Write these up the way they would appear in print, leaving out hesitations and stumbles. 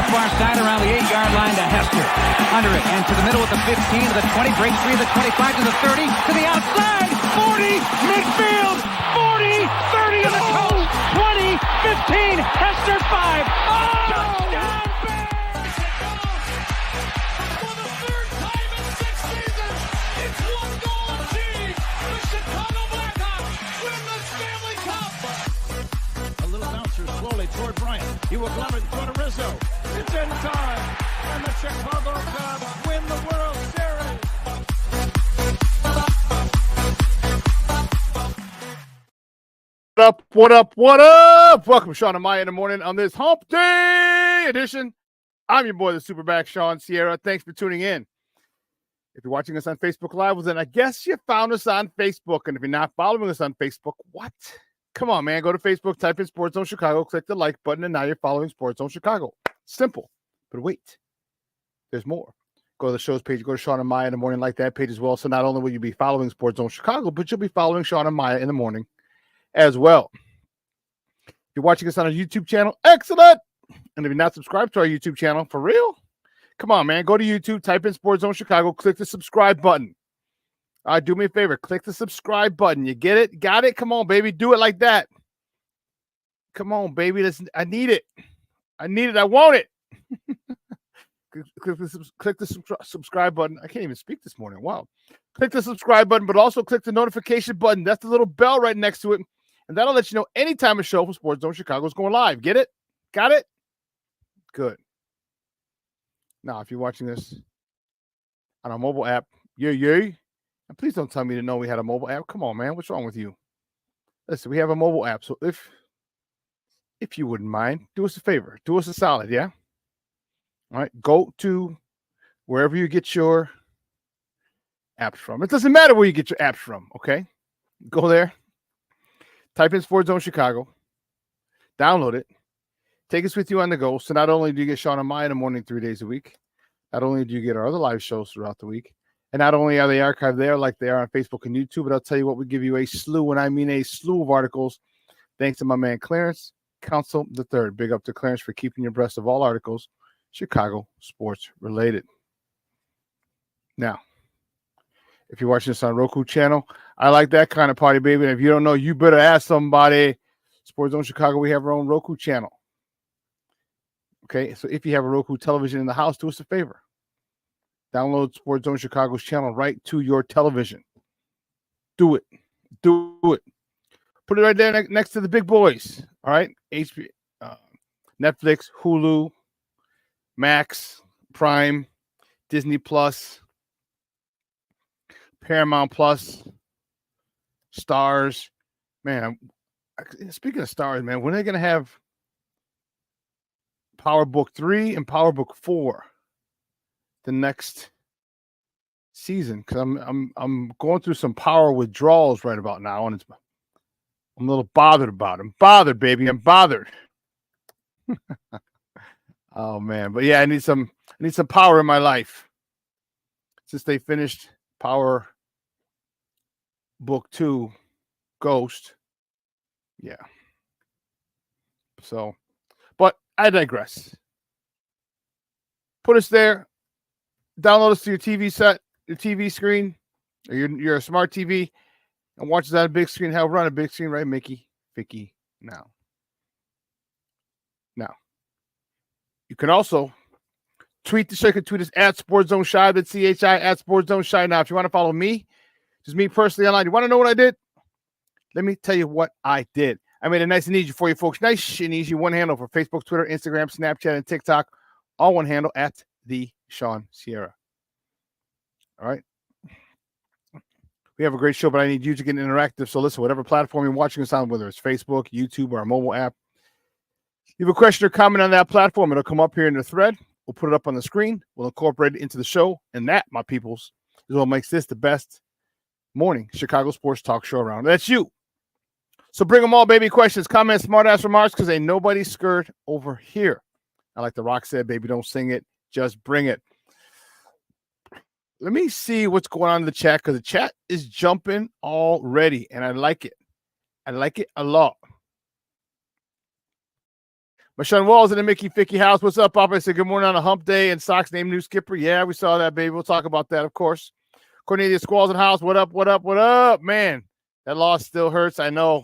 the far side around the 8-yard line to Hester. Under it and to the middle at the 15, to the 20, breaks free, the 25 to the 30, to the outside, 40, midfield, 40, 30 to the coast, 20, 15, Hester 5. Oh! Touchdown, Bears! For the third time in 6 seasons, it's one goal achieved. The Chicago Blackhawks win the Stanley Cup. A little bouncer slowly toward Bryant. He will glove it to Rizzo. It's in time, and the Chicago Cubs win the World Series. What up, what up, what up? Welcome, Shawn and Maya in the morning on this Hump Day edition. I'm your boy, the SuperBack, Shawn Sierra. Thanks for tuning in. If you're watching us on Facebook Live, well, then I guess you found us on Facebook. And if you're not following us on Facebook, what? Come on, man. Go to Facebook, type in Sports Zone Chicago, click the like button, and now you're following Sports Zone Chicago. Simple. But wait, there's more. Go to the show's page. Go to Shawn and Maya in the morning, like that page as well. So not only will you be following Sports Zone Chicago, but you'll be following Shawn and Maya in the morning as well. If you're watching us on our YouTube channel, excellent. And if you're not subscribed to our YouTube channel, for real, come on, man. Go to YouTube, type in Sports Zone Chicago, click the subscribe button. All right, do me a favor. Click the subscribe button. You get it? Got it? Come on, baby. Do it like that. Come on, baby. I need it. I need it. I want it. click the subscribe button. I can't even speak this morning. Wow. Click the subscribe button, but also click the notification button. That's the little bell right next to it. And that'll let you know anytime a show from Sports Zone Chicago is going live. Get it? Got it? Good. Now, if you're watching this on our mobile app, yay. And please don't tell me to know we had a mobile app. Come on, man. What's wrong with you? Listen, we have a mobile app. So if you wouldn't mind, do us a favor. Do us a solid, yeah? All right. Go to wherever you get your apps from. It doesn't matter where you get your apps from, okay? Go there. Type in Sports Zone Chicago. Download it. Take us with you on the go. So not only do you get Shawn and Maya in the morning 3 days a week, not only do you get our other live shows throughout the week, and not only are they archived there like they are on Facebook and YouTube, but I'll tell you what, we give you a slew, and I mean a slew of articles, thanks to my man Clarence Council III. Big up to Clarence for keeping you abreast of all articles Chicago sports related. Now, if you're watching this on Roku channel, I like that kind of party, baby. And if you don't know, you better ask somebody. Sports Zone Chicago, we have our own Roku channel. Okay, so if you have a Roku television in the house, do us a favor. Download Sports Zone Chicago's channel right to your television. Do it. Do it. Put it right there next to the big boys. All right? HBO, Netflix, Hulu, Max, Prime, Disney Plus, Paramount Plus, Stars. Man, speaking of Stars, man, when are they going to have Power Book 3 and Power Book 4 the next season? Because I'm going through some power withdrawals right about now, and I'm a little bothered about it. I'm bothered, baby. I'm bothered. Oh man, but yeah, I need some power in my life. Since they finished Power Book 2, Ghost. Yeah. So, but I digress. Put us there. Download us to your TV set, your TV screen, or your smart TV, and watch us on a big screen. Hell, run a big screen, right, Mickey? Vicky, now. You can also tweet the show. You can tweet us at Sports Zone Shy, that's CHI, at Sports Zone Shy. Now, if you want to follow me, just me personally online, you want to know what I did? Let me tell you what I did. I made it nice and easy for you folks. Nice and easy. One handle for Facebook, Twitter, Instagram, Snapchat, and TikTok. All one handle at the Shawn Sierra. All right. We have a great show, but I need you to get interactive. So listen, whatever platform you're watching us on, whether it's Facebook, YouTube, or our mobile app, you have a question or comment on that platform, it'll come up here in the thread. We'll put it up on the screen. We'll incorporate it into the show. And that, my peoples, is what makes this the best morning Chicago sports talk show around. That's you. So bring them all, baby. Questions, comments, smart-ass remarks, because ain't nobody scared over here. I like The Rock said, baby, don't sing it. Just bring it. Let me see what's going on in the chat, because the chat is jumping already, and I like it. I like it a lot. Shawn Walls in the Mickey Ficky house. What's up, Papa? I said good morning on a hump day and Sox named new skipper. Yeah, we saw that, baby. We'll talk about that, of course. Cornelius Squalls in the house. What up, what up, what up? Man, that loss still hurts. I know.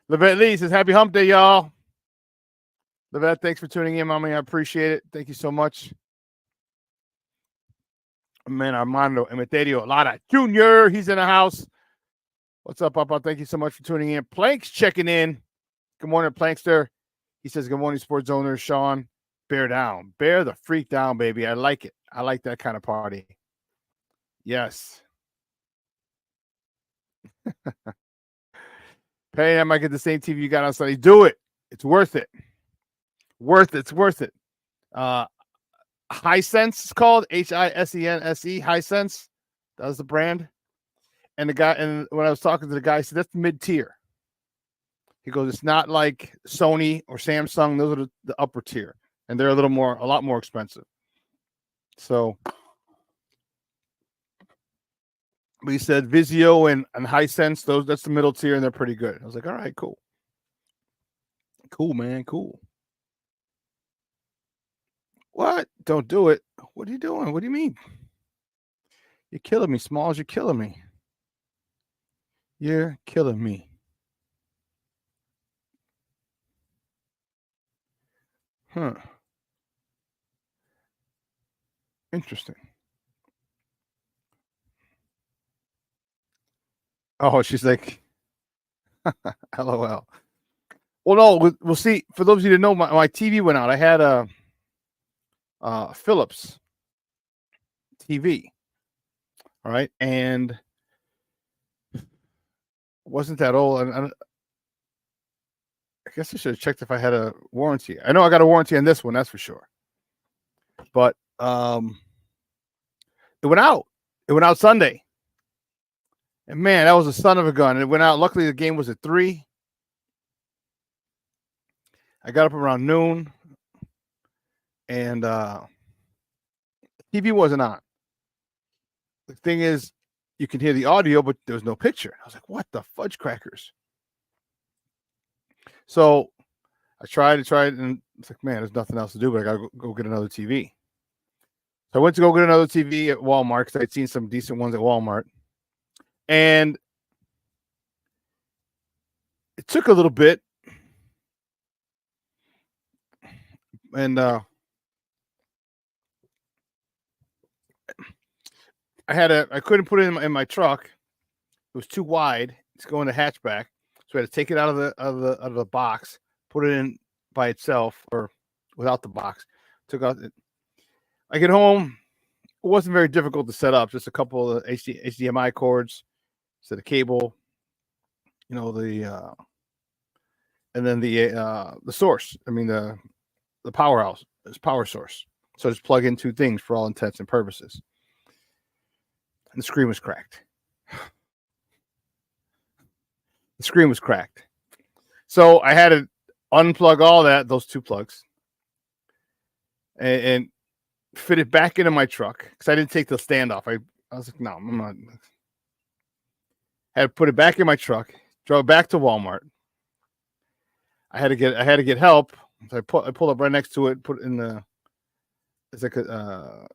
Levette Lee says, happy hump day, y'all. Levette, thanks for tuning in, mommy. I appreciate it. Thank you so much. Man, Armando Emeterio Lara Jr., he's in the house. What's up, Papa? Thank you so much for tuning in. Plank's checking in. Good morning, Plankster. He says, good morning, Sports Owner Shawn. Bear down. Bear the freak down, baby. I like it. I like that kind of party. Yes. Hey, I might get the same TV you got on Sunday. Do it. It's worth it. It's worth it. Hisense is called Hisense. Hisense. That was the brand. And the guy, and when I was talking to the guy, he said that's mid-tier. He goes, it's not like Sony or Samsung. Those are the upper tier, and they're a lot more expensive. So, but he said Vizio and Hisense, that's the middle tier, and they're pretty good. I was like, all right, cool, man, cool. What? Don't do it. What are you doing? What do you mean? You're killing me, Smalls. You're killing me. You're killing me. Huh. Interesting. Oh, she's like, LOL. Well, no, we'll see. For those of you that know, my TV went out. I had a Philips TV. All right. And wasn't that old. I guess I should have checked if I had a warranty. I know I got a warranty on this one, that's for sure. But it went out. It went out Sunday. And man, that was a son of a gun. It went out. Luckily, the game was at 3. I got up around noon, and TV wasn't on. The thing is, you can hear the audio, but there was no picture. I was like, what the fudge crackers? So I tried, and it's like, man, there's nothing else to do, but I got to go get another TV. So I went to go get another TV at Walmart because I'd seen some decent ones at Walmart. And it took a little bit. And I couldn't put it in my truck. It was too wide. It's going to hatchback. So I had to take it out of the box, put it in by itself or without the box. Took out it. I get home. It wasn't very difficult to set up. Just a couple of HDMI cords, set a cable, and then the source. I mean the power source. So just plug in 2 things for all intents and purposes. And the screen was cracked. So I had to unplug all those 2 plugs and fit it back into my truck because I didn't take the stand off. I was like, no, I'm not. I had to put it back in my truck, drove back to Walmart. I had to get help. So I pulled up right next to it, put it in it's like a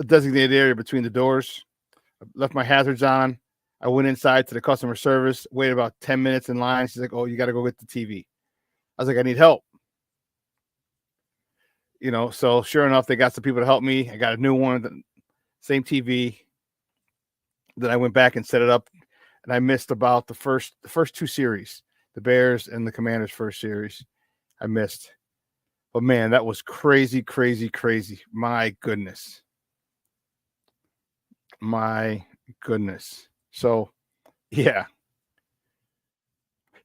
designated area between the doors. I left my hazards on. I went inside to the customer service, waited about 10 minutes in line. She's like, oh, you got to go get the TV. I was like, I need help. So sure enough, they got some people to help me. I got a new one, same TV. Then I went back and set it up, and I missed about the first 2 series, the Bears and the Commanders' first series. I missed. But man, that was crazy, crazy, crazy. My goodness. So, yeah.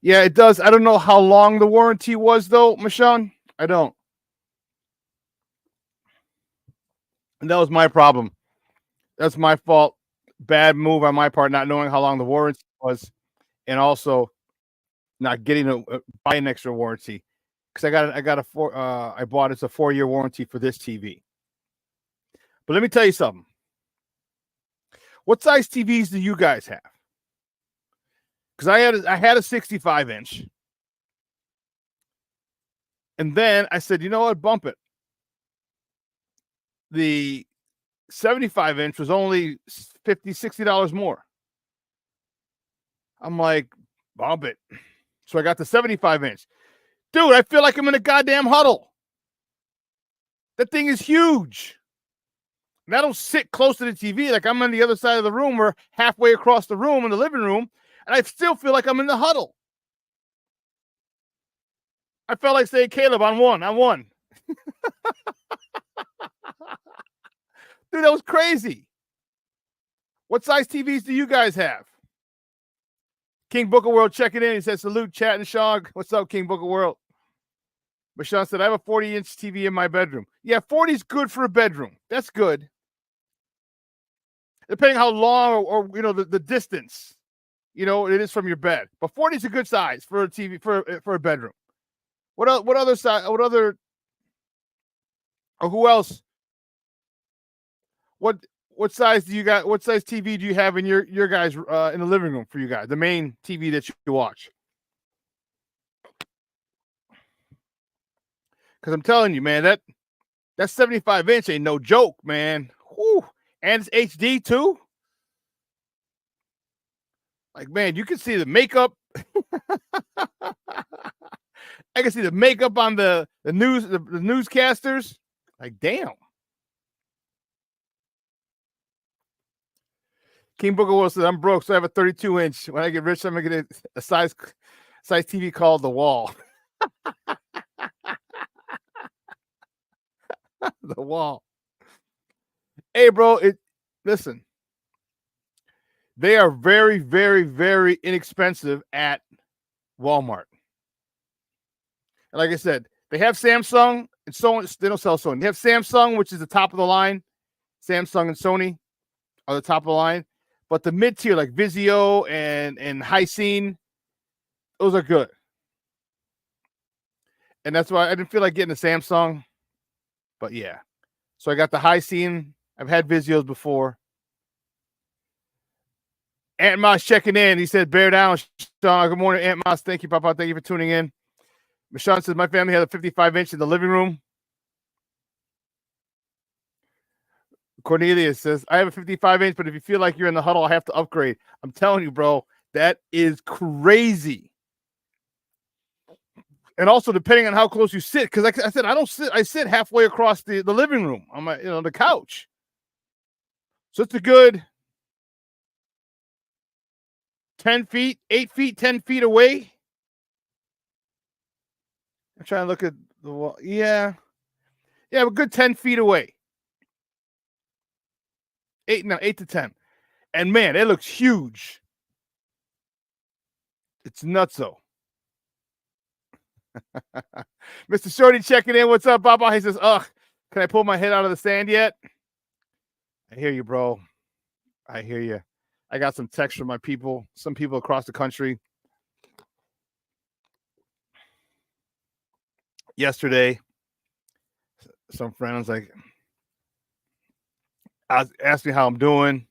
Yeah, it does. I don't know how long the warranty was, though, Shawn. I don't. And that was my problem. That's my fault. Bad move on my part, not knowing how long the warranty was, and also not getting buy an extra warranty because I bought it's a 4-year warranty for this TV. But let me tell you something. What size TVs do you guys have? because I had a 65-inch. And then I said, you know what, bump it. The 75-inch was only $50, $60 more. I'm like, bump it. So I got the 75-inch. Dude, I feel like I'm in a goddamn huddle. That thing is huge. And I don't sit close to the TV like I'm on the other side of the room or halfway across the room in the living room, and I still feel like I'm in the huddle. I felt like saying, Caleb, on one. Dude, that was crazy. What size TVs do you guys have? King Booker World checking in. He says, salute, chat and Shawn. What's up, King Booker World? But Shawn said, I have a 40-inch TV in my bedroom. Yeah, 40 is good for a bedroom. That's good. Depending how long or the distance, it is from your bed. But 40 is a good size for a TV for a bedroom. What other size? What other? Or who else? What size do you got? What size TV do you have in your guys in the living room for you guys? The main TV that you watch. Because I'm telling you, man, that 75-inch ain't no joke, man. Whew. And it's HD too. Like, man, you can see the makeup. I can see the makeup on the newscasters. Like, damn. King Booker Will says, I'm broke, so I have a 32-inch. When I get rich, I'm going to get a size TV called The Wall. The Wall. Hey, bro, listen. They are very, very, very inexpensive at Walmart. And like I said, they have Samsung and Sony. They don't sell Sony. They have Samsung, which is the top of the line. Samsung and Sony are the top of the line. But the mid-tier, like Vizio and Hisense, those are good. And that's why I didn't feel like getting a Samsung. But yeah. So I got the Hisense. I've had Vizios before. Aunt Moss checking in. He said, bear down, Shawn. Good morning, Aunt Moss. Thank you, Papa. Thank you for tuning in. Shawn says, my family had a 55-inch in the living room. Cornelius says, I have a 55-inch, but if you feel like you're in the huddle, I have to upgrade. I'm telling you, bro, that is crazy. And also, depending on how close you sit, because like I said, I sit halfway across the living room on my, the couch. So it's a good 10 feet, 8 feet, 10 feet away. I'm trying to look at the wall. Yeah, a good 10 feet away. 8 to 10. And man, it looks huge. It's nutso. Mr. Shorty checking in. What's up, Papa? He says, ugh, can I pull my head out of the sand yet? I hear you, bro. I hear you. I got some texts from some people across the country. Yesterday, some friends asked me how I'm doing.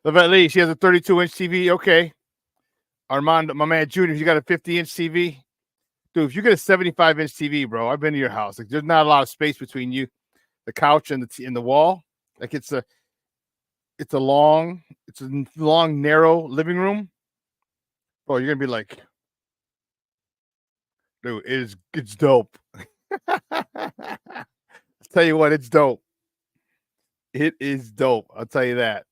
Levette Lee, she has a 32-inch TV. Okay. Armando, my man Junior, you got a 50-inch TV. Dude, if you get a 75-inch TV, bro, I've been to your house. Like, there's not a lot of space between you, the couch and the wall. Like, it's a long, narrow living room. Bro, you're gonna be like, dude, it's dope. I'll tell you what, it's dope. It is dope. I'll tell you that.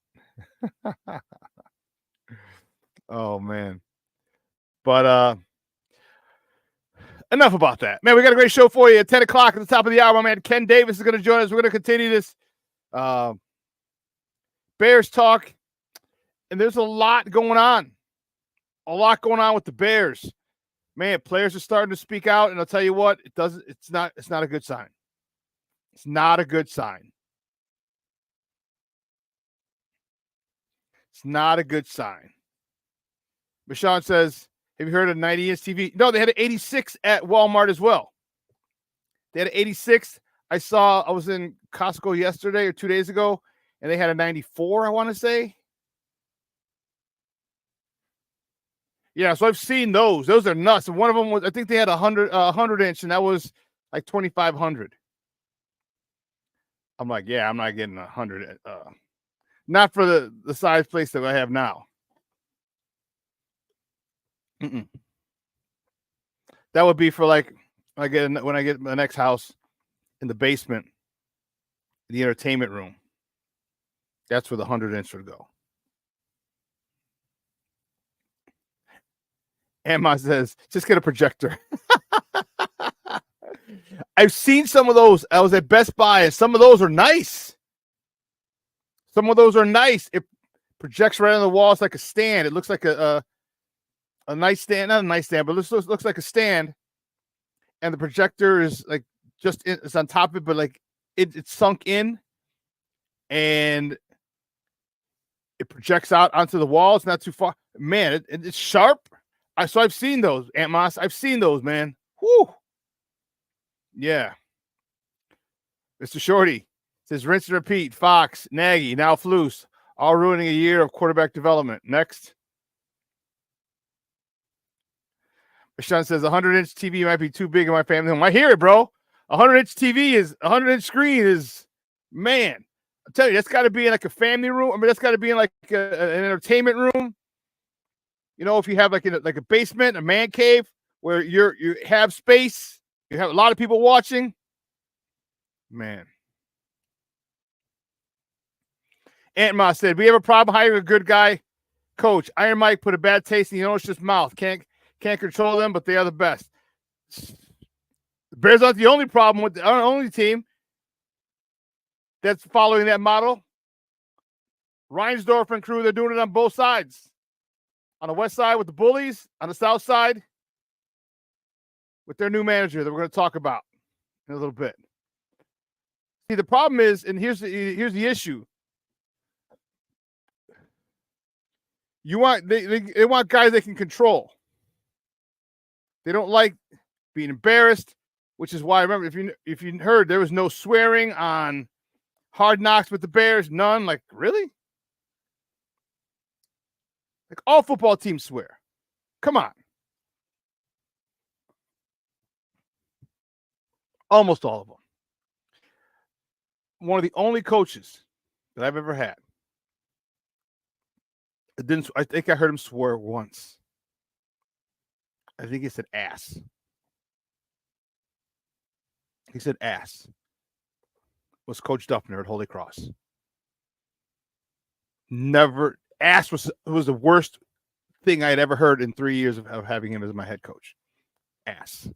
Oh man. But enough about that. Man, we got a great show for you at 10 o'clock at the top of the hour. My man Ken Davis is going to join us. We're going to continue this Bears talk. And there's a lot going on. A lot going on with the Bears. Man, players are starting to speak out, and I'll tell you what, it's not a good sign. It's not a good sign. It's not a good sign. Bashan says, have you heard of 90-inch TV? No, they had an 86 at Walmart as well. They had an 86. I was in Costco yesterday or 2 days ago, and they had a 94, I want to say. Yeah, so I've seen those. Those are nuts. And one of them was, I think they had 100 inch, and that was like 2,500. I'm like, yeah, I'm not getting 100. Not for the size place that I have now. Mm-mm. That would be for like when I get my next house in the basement, the entertainment room. That's where the 100 inch would go. Emma says, just get a projector. I've seen some of those. I was at Best Buy, and some of those are nice. Some of those are nice. It projects right on the wall. It's like a stand. It looks like a nightstand, not a nightstand, but looks like a stand. And the projector is like it's on top of it, but like it's sunk in, and it projects out onto the wall. It's not too far. Man, it's sharp. So I've seen those, Aunt Moss. I've seen those, man. Whoo. Yeah. Mr. Shorty says rinse and repeat. Fox, Nagy, now Flus, all ruining a year of quarterback development. Next. Shawn says 100-inch TV might be too big in my family home. I hear it, bro. 100-inch TV is 100-inch screen is, man. I tell you, that's got to be in like a family room. I mean, that's got to be in like an entertainment room. You know, if you have like a basement, a man cave where you have space, you have a lot of people watching. Man. Aunt Ma said, we have a problem hiring a good guy coach. Iron Mike put a bad taste in the owner's mouth. Can't control them, but they are the best. The Bears aren't the only problem with the only team that's following that model. Reinsdorf and crew, they're doing it on both sides. On the west side with the Bullies, on the south side with their new manager that we're going to talk about in a little bit. See, the problem is, and here's the issue. They want guys they can control. They don't like being embarrassed, which is why, remember, if you heard, there was no swearing on Hard Knocks with the Bears, none. Like, really? Like, all football teams swear. Come on. Almost all of them. One of the only coaches that I've ever had. I think I heard him swear once. I think he said ass. He said ass. Was Coach Duffner at Holy Cross. Never. Ass was the worst thing I had ever heard in 3 years of having him as my head coach. Ass.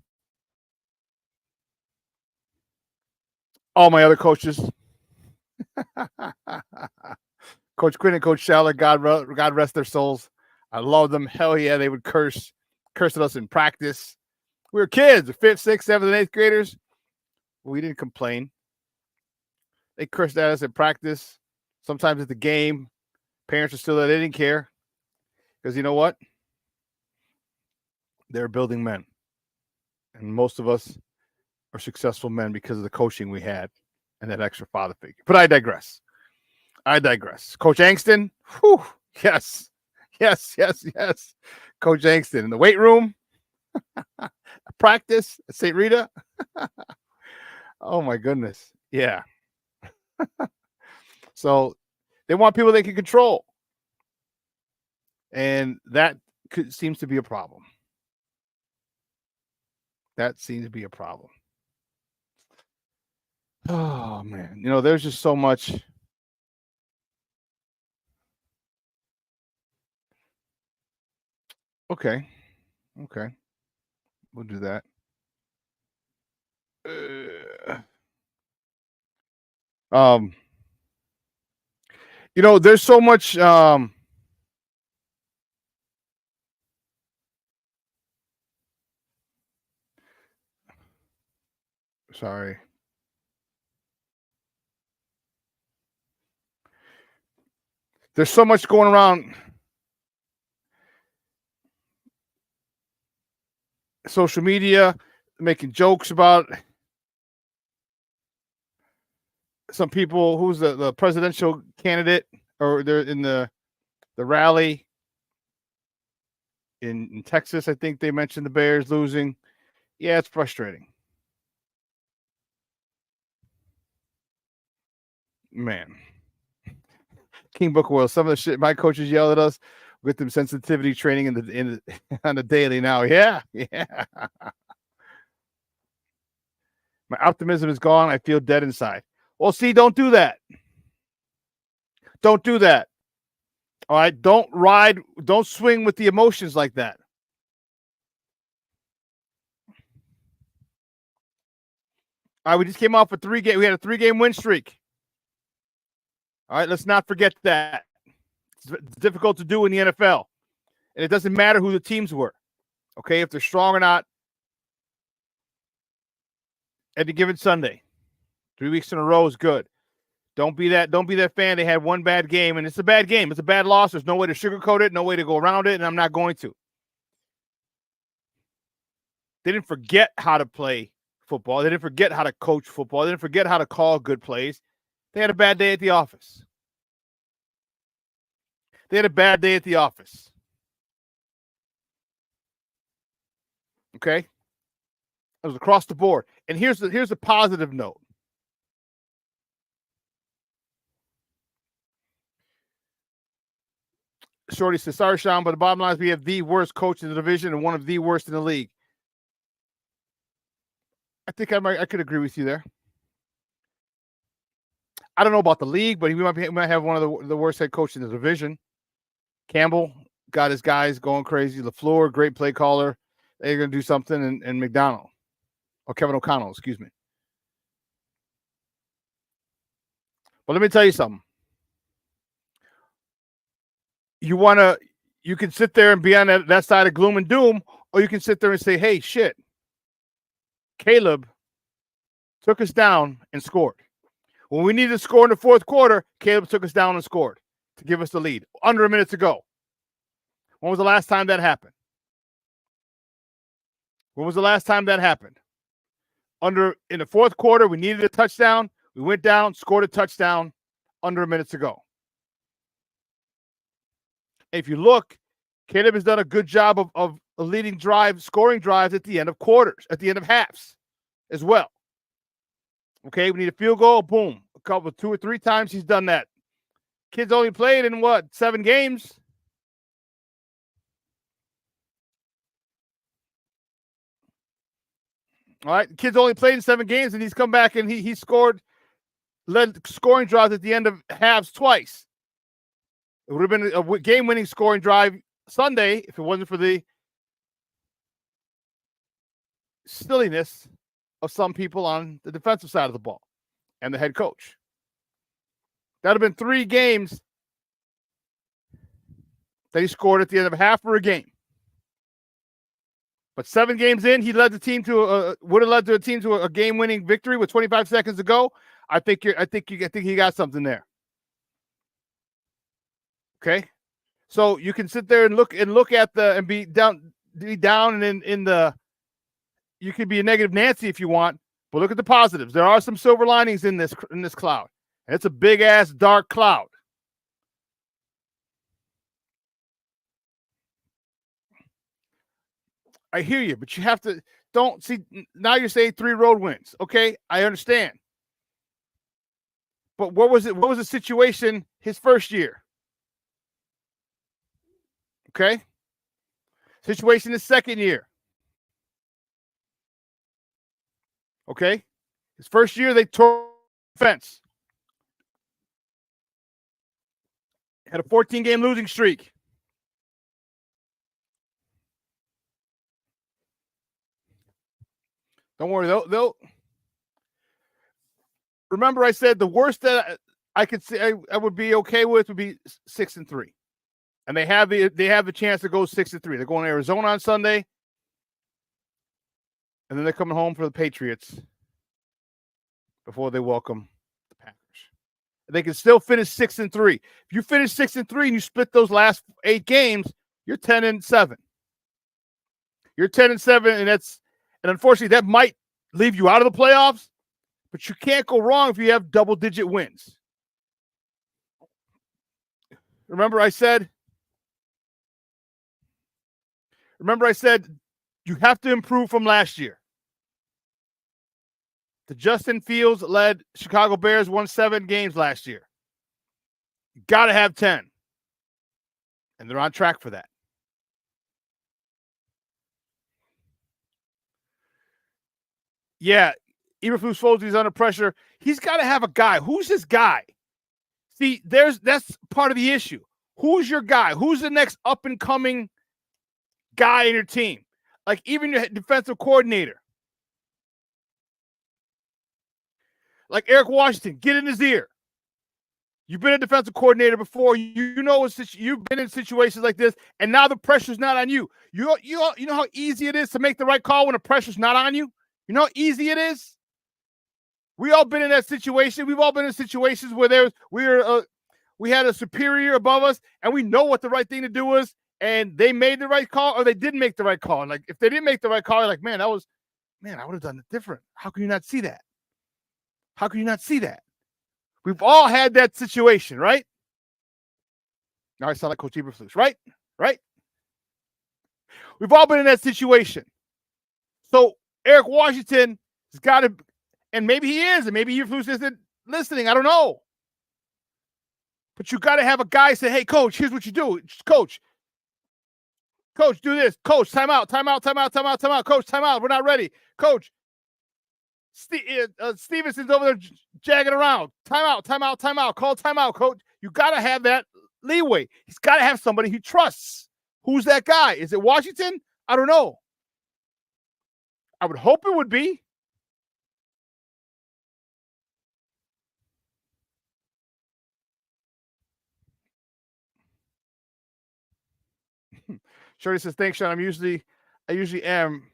All my other coaches. Coach Quinn and Coach Schaller, God rest their souls. I love them. Hell yeah, they would curse at us in practice. We were kids, 5th, 6th, 7th, and 8th graders. We didn't complain. They cursed at us in practice. Sometimes at the game. Parents are still there. They didn't care. Because you know what? They're building men. And most of us are successful men because of the coaching we had and that extra father figure. But I digress. Coach Angston, whew, yes. Coach Angston in the weight room, practice at St. Rita. Oh, my goodness. Yeah. So they want people they can control. And that seems to be a problem. Oh, man. You know, there's just so much. Okay. We'll do that. You know, there's so much sorry. There's so much going around social media, making jokes about some people who's the presidential candidate, or they're in the rally. in Texas. I think they mentioned the Bears losing. Yeah, it's frustrating. Man. King Booker Will. Some of the shit my coaches yell at us with them sensitivity training on the daily now. Yeah. My optimism is gone. I feel dead inside. Well, see, don't do that. Don't do that. All right. Don't swing with the emotions like that. All right, we just came off a 3-game. We had a 3-game win streak. All right, let's not forget that. It's difficult to do in the NFL. And it doesn't matter who the teams were. Okay, if they're strong or not. Any given Sunday. 3 weeks in a row is good. Don't be that fan. They had one bad game, and it's a bad game. It's a bad loss. There's no way to sugarcoat it, no way to go around it, and I'm not going to. They didn't forget how to play football. They didn't forget how to coach football. They didn't forget how to call good plays. They had a bad day at the office. Okay? It was across the board. And here's the positive note. Shorty says, sorry, Shawn, but the bottom line is we have the worst coach in the division and one of the worst in the league. I think I could agree with you there. I don't know about the league, but he might have one of the worst head coaches in the division. Campbell got his guys going crazy. LaFleur, great play caller. They're going to do something. And McDonald, or Kevin O'Connell, excuse me. But let me tell you something. You can sit there and be on that side of gloom and doom, or you can sit there and say, hey, shit, Caleb took us down and scored. When we needed to score in the fourth quarter, Caleb took us down and scored to give us the lead. Under a minute to go. When was the last time that happened? In the fourth quarter, we needed a touchdown. We went down, scored a touchdown, under a minute to go. If you look, Caleb has done a good job of leading scoring drives at the end of quarters, at the end of halves as well. Okay, we need a field goal, boom. 2 or 3 times he's done that. Kid's only played in 7 games? All right, kid's only played in 7 games, and he's come back and he led scoring drives at the end of halves twice. It would have been a game-winning scoring drive Sunday if it wasn't for the silliness of some people on the defensive side of the ball and the head coach. That would have been 3 games that he scored at the end of half or a game. But 7 games in, he led the team would have led the team to a game-winning victory with 25 seconds to go. I think he got something there. Okay, so you can sit there and look at be down and in the. You can be a negative Nancy if you want, but look at the positives. There are some silver linings in this cloud. And it's a big ass dark cloud. I hear you, but you have to don't see now. You're saying 3 road wins. Okay, I understand. But what was the situation his first year? Okay. Situation his second year. Okay. His first year, they tore the fence. Had a 14-game losing streak. Don't worry, they'll remember I said the worst that I could say I would be okay with would be 6-3. And they have the chance to go 6-3. They're going to Arizona on Sunday. And then they're coming home for the Patriots before they welcome the Packers. They can still finish 6-3. If you finish 6-3 and you split those last 8 games, you're 10-7. You're 10-7, and unfortunately that might leave you out of the playoffs, but you can't go wrong if you have double-digit wins. Remember I said Remember I said you have to improve from last year. The Justin Fields led Chicago Bears won 7 games last year. You got to have 10. And they're on track for that. Yeah, Eberflus Folsey's under pressure. He's got to have a guy. Who's his guy? See, that's part of the issue. Who's your guy? Who's the next up-and-coming guy in your team? Like even your defensive coordinator. Like Eric Washington, get in his ear. You've been a defensive coordinator before. You know you've been in situations like this, and now the pressure's not on you. You know how easy it is to make the right call when the pressure's not on you? You know how easy it is? We all been in that situation. We've all been in situations where we had a superior above us, and we know what the right thing to do is, and they made the right call or they didn't make the right call. And like if they didn't make the right call, you're like, I would have done it different. How can you not see that? How can you not see that? We've all had that situation, right? Now I sound like Coach Eberflus, right? Right? We've all been in that situation. So Eric Washington has got to, and maybe he is, and maybe Eberflus isn't listening. I don't know. But you got to have a guy say, hey, Coach, here's what you do. Coach, do this. Coach, time out. Coach, time out. We're not ready. Coach, Stevenson's over there jagging around. Time out. Call time out, Coach. You got to have that leeway. He's got to have somebody he trusts. Who's that guy? Is it Washington? I don't know. I would hope it would be. Shorty says, thanks, Shawn. I usually am.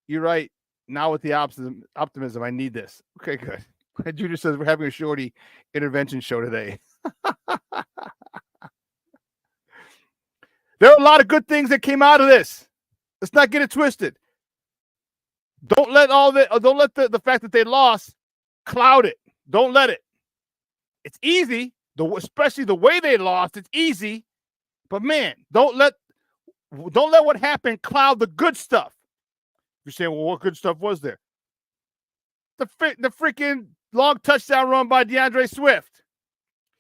You're right. Now with the optimism, I need this. Okay, good. Junior says we're having a Shorty intervention show today. There are a lot of good things that came out of this. Let's not get it twisted. Don't let the fact that they lost cloud it. Don't let it. It's easy, especially the way they lost. It's easy, but man, don't let what happened cloud the good stuff. You're saying, well, what good stuff was there? The freaking long touchdown run by DeAndre Swift.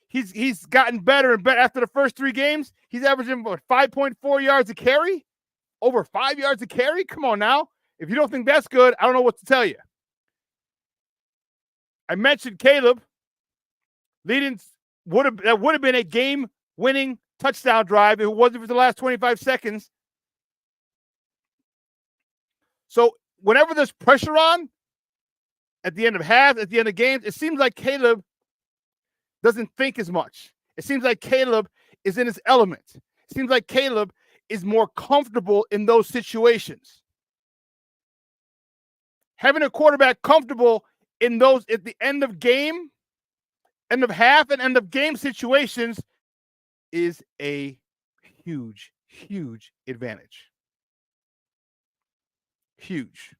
He's gotten better and better after the first 3 games. He's averaging 5.4 yards a carry, over 5 yards a carry. Come on now. If you don't think that's good, I don't know what to tell you. I mentioned Caleb that would have been a game-winning touchdown drive if it wasn't for the last 25 seconds. So whenever there's pressure on, at the end of half, at the end of games, it seems like Caleb doesn't think as much. It seems like Caleb is in his element. It seems like Caleb is more comfortable in those situations. Having a quarterback comfortable in those at the end of game, end of half, and end of game situations is a huge, huge advantage. Huge.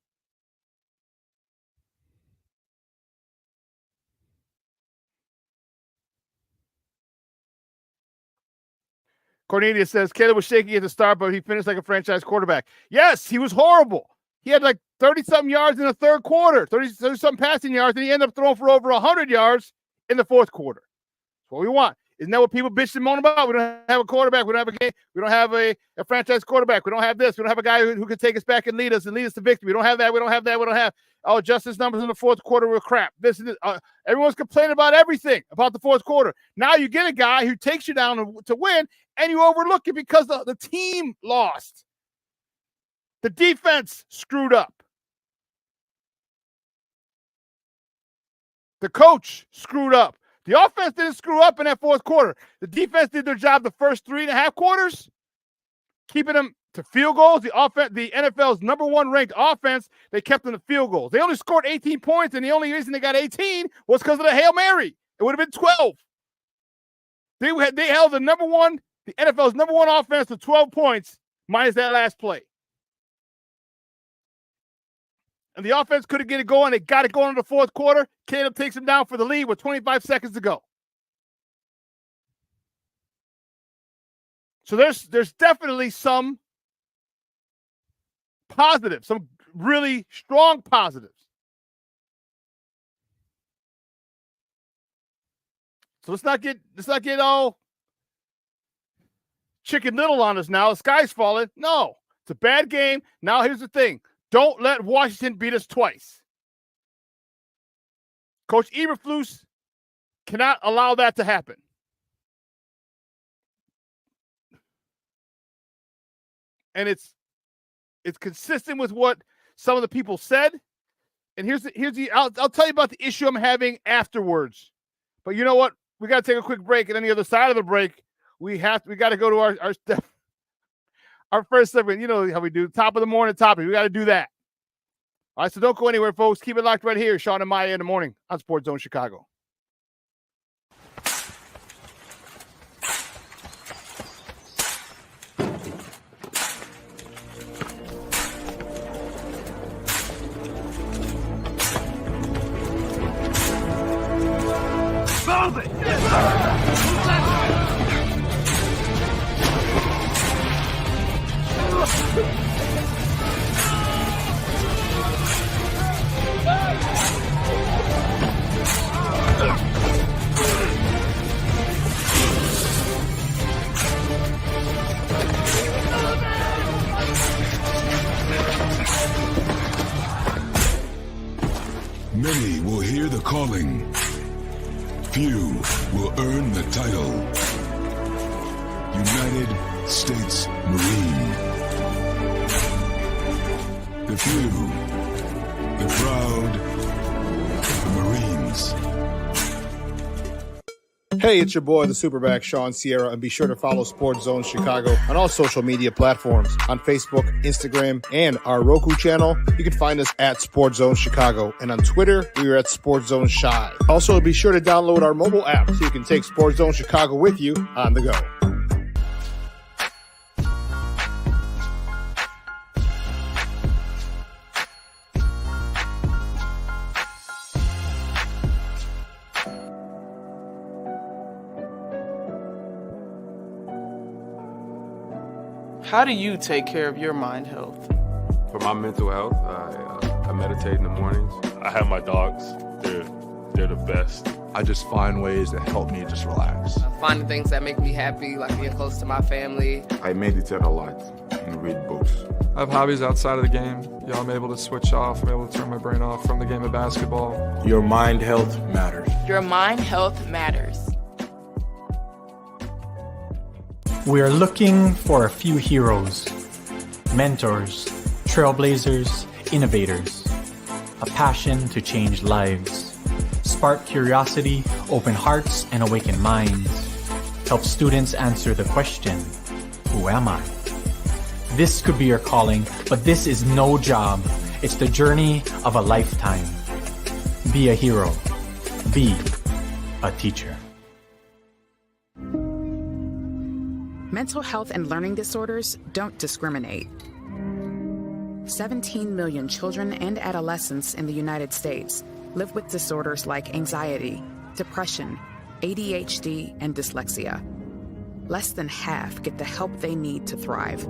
Cornelius says Caleb was shaky at the start, but he finished like a franchise quarterback. Yes, he was horrible. He had like 30-something yards in the third quarter, 30-something passing yards, and he ended up throwing for over 100 yards in the fourth quarter. That's what we want. Isn't that what people bitch and moan about? We don't have a quarterback. We don't have a game. We don't have a franchise quarterback. We don't have this. We don't have a guy who can take us back and lead us to victory. We don't have that. We don't have. Oh, Justice numbers in the fourth quarter were crap. This is everyone's complaining about everything about the fourth quarter. Now you get a guy who takes you down to win, and you overlook it because the team lost. The defense screwed up. The coach screwed up. The offense didn't screw up in that fourth quarter. The defense did their job the first 3.5 quarters, keeping them to field goals. The offense, the NFL's number 1 ranked offense, they kept them to field goals. They only scored 18 points, and the only reason they got 18 was because of the Hail Mary. It would have been 12. They held the NFL's number 1 offense to 12 points minus that last play. And the offense couldn't get it going. They got it going in the fourth quarter. Caleb takes him down for the lead with 25 seconds to go. So there's definitely some positives, some really strong positives. So let's not get all Chicken Little on us now. The sky's falling. No, it's a bad game. Now here's the thing. Don't let Washington beat us twice. Coach Eberflus cannot allow that to happen. And it's consistent with what some of the people said. And I'll tell you about the issue I'm having afterwards. But you know what? We got to take a quick break, and on the other side of the break, we got to go to our first segment. You know how we do, top of the morning topic. We got to do that. All right, so don't go anywhere, folks. Keep it locked right here. Shawn and Maya in the morning on Sports Zone Chicago. Many will hear the calling. Few will earn the title. United States Marine. The few, the proud, the Marines. Hey, it's your boy, the SuperBack, Shawn Sierra, and be sure to follow Sports Zone Chicago on all social media platforms, on Facebook, Instagram, and our Roku channel. You can find us at Sports Zone Chicago, and on Twitter, we are at Sports Zone Shy. Also, be sure to download our mobile app so you can take Sports Zone Chicago with you on the go. How do you take care of your mind health? For my mental health, I meditate in the mornings. I have my dogs. They're the best. I just find ways that help me just relax. Finding things that make me happy, like being close to my family. I meditate a lot and read books. I have hobbies outside of the game. I'm able to switch off. I'm able to turn my brain off from the game of basketball. Your mind health matters. Your mind health matters. We are looking for a few heroes, mentors, trailblazers, innovators, a passion to change lives, spark curiosity, open hearts, and awaken minds, help students answer the question, who am I? This could be your calling, but this is no job. It's the journey of a lifetime. Be a hero. Be a teacher. Mental health and learning disorders don't discriminate. 17 million children and adolescents in the United States live with disorders like anxiety, depression, ADHD, and dyslexia. Less than half get the help they need to thrive.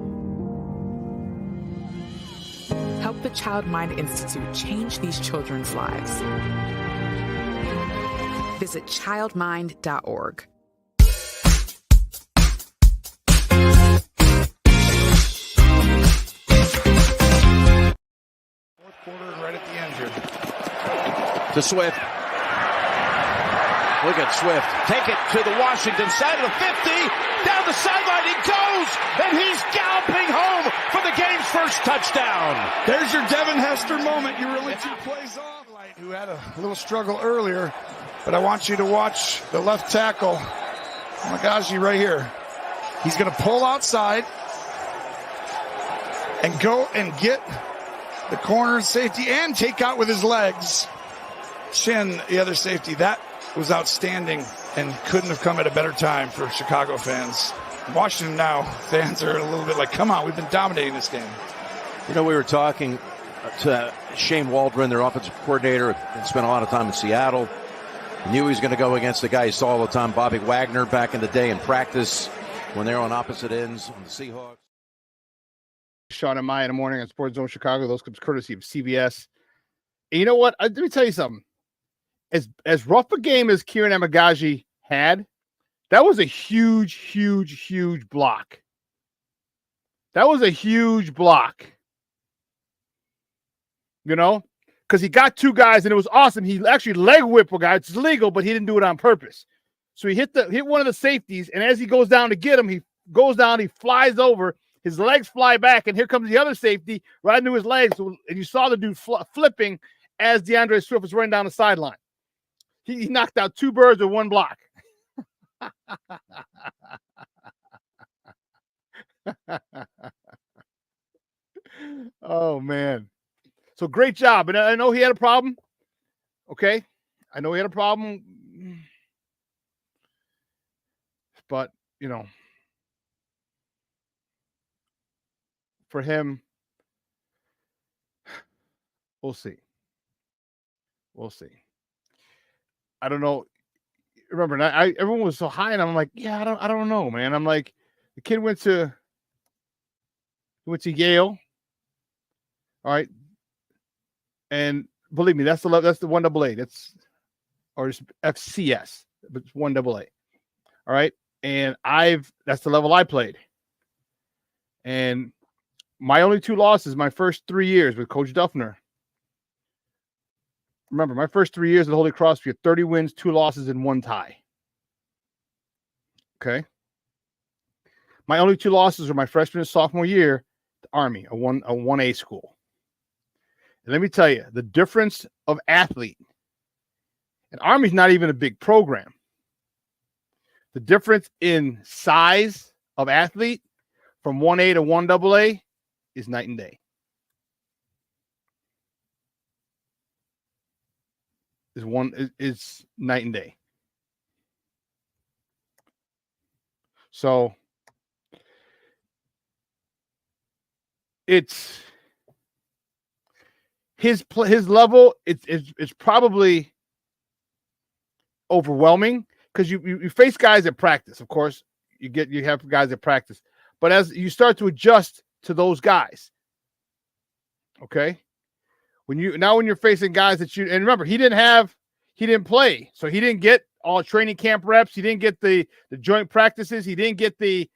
Help the Child Mind Institute change these children's lives. Visit childmind.org. Quarter and right at the end here. To Swift. Look at Swift. Take it to the Washington side of the 50. Down the sideline he goes, and he's galloping home for the game's first touchdown. There's your Devin Hester moment. You're really 2 plays off. Who had a little struggle earlier, but I want you to watch the left tackle, Magaji, right here. He's going to pull outside and go and get the corner safety and take out with his legs. Shin, the other safety. That was outstanding and couldn't have come at a better time for Chicago fans. Washington now, fans are a little bit like, come on, we've been dominating this game. You know, we were talking to Shane Waldron, their offensive coordinator, and spent a lot of time in Seattle. Knew he was going to go against the guy he saw all the time, Bobby Wagner, back in the day in practice when they were on opposite ends on the Seahawks. Shawn and Maya in the morning on Sports Zone Chicago. Those clips courtesy of CBS. And you know what? Let me tell you something. As rough a game as Kieran Amagaji had, that was a huge, huge, huge block. That was a huge block. You know? Because he got two guys, and it was awesome. He actually leg whipped a guy. It's legal, but he didn't do it on purpose. So he hit one of the safeties, and as he goes down to get him, he goes down, he flies over, his legs fly back, and here comes the other safety right into his legs. And you saw the dude flipping as DeAndre Swift was running down the sideline. He knocked out two birds with one block. Oh, man. So great job. And I know he had a problem. Okay. I know he had a problem. But, you know, for him, we'll see. We'll see. I don't know. Remember, everyone was so high, and I'm like, yeah, I don't know, man. I'm like, the kid went to Yale. All right. And believe me, that's the 1AA. Or it's FCS, but it's 1AA. All right. And that's the level I played. And my only two losses, my first 3 years with Coach Duffner. Remember, my first 3 years at Holy Cross, we had 30 wins, 2 losses, and 1 tie. Okay. My only 2 losses were my freshman and sophomore year, the Army, a 1A school. And let me tell you, the difference of athlete, and Army's not even a big program. The difference in size of athlete from 1A to 1AA is night and day. Is night and day. So it's his level. It's probably overwhelming because you face guys at practice. Of course, you have guys at practice, but as you start to adjust to those guys, okay. When you're facing guys that and remember, he didn't play, so he didn't get all training camp reps. He didn't get the joint practices. He didn't get the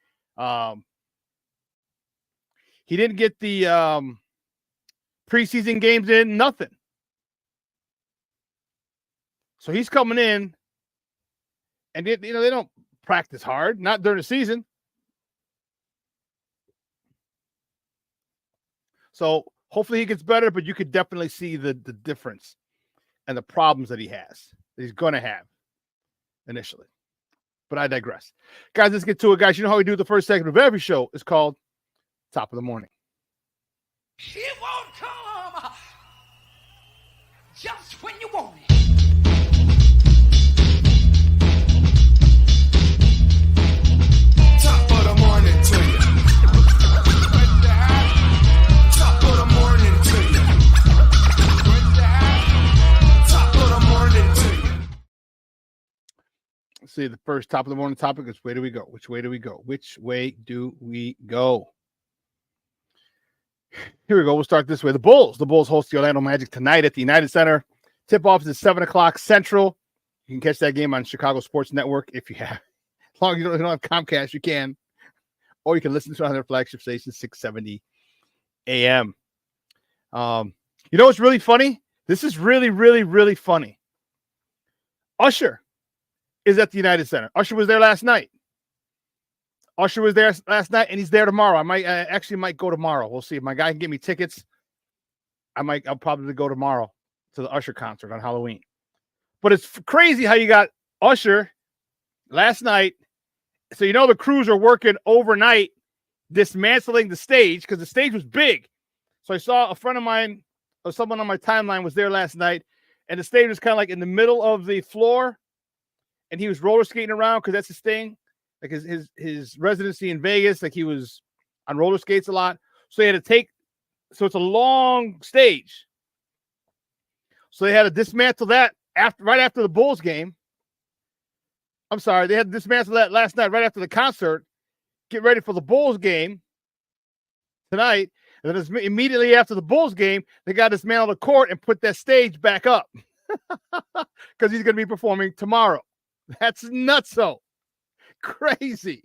preseason games in, nothing. So he's coming in, and they don't practice hard, not during the season. So hopefully he gets better, but you could definitely see the difference and the problems that he's going to have initially. But I digress. Guys, let's get to it, guys. You know how we do the first segment of every show. It's called Top of the Morning. It won't come just when you want it. Top of the morning to you. Top of the morning to you. Top of the morning to you. Let's see, the first top of the morning topic is where do we go? Which way do we go? Which way do we go? Here we go. We'll start this way. The Bulls host the Orlando Magic tonight at the United Center. Tip-off is at 7 o'clock Central. You can catch that game on Chicago Sports Network if you have. As long as you don't have Comcast, you can. Or you can listen to it on their flagship station, 670 AM. You know what's really funny? This is really, really, really funny. Usher is at the United Center. Usher was there last night. And he's there tomorrow. I actually might go tomorrow. We'll see if my guy can get me tickets. I'll probably go tomorrow to the Usher concert on Halloween. But it's crazy how you got Usher last night. So the crews are working overnight, dismantling the stage because the stage was big. So I saw a friend of mine or someone on my timeline was there last night, and the stage was kind of like in the middle of the floor, and he was roller skating around because that's his thing. Like his residency in Vegas, like he was on roller skates a lot. So they had to so it's a long stage. So they had to dismantle that right after the Bulls game. I'm sorry, they had to dismantle that last night right after the concert. Get ready for the Bulls game tonight. And then immediately after the Bulls game, they got this man on the court and put that stage back up because he's going to be performing tomorrow. That's nutso. Crazy.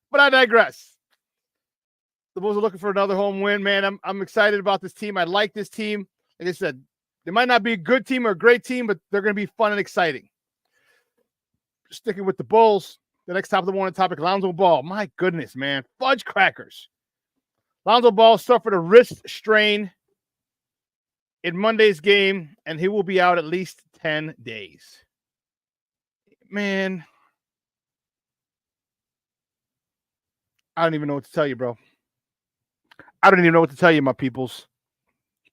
But I digress. The Bulls are looking for another home win, man. I'm excited about this team. I like this team. Like I said, they might not be a good team or a great team, but they're going to be fun and exciting. Sticking with the Bulls, the next top of the morning topic, Lonzo Ball. My goodness, man. Fudge crackers. Lonzo Ball suffered a wrist strain in Monday's game, and he will be out at least 10 days. Man, I don't even know what to tell you, bro. I don't even know what to tell you, my peoples.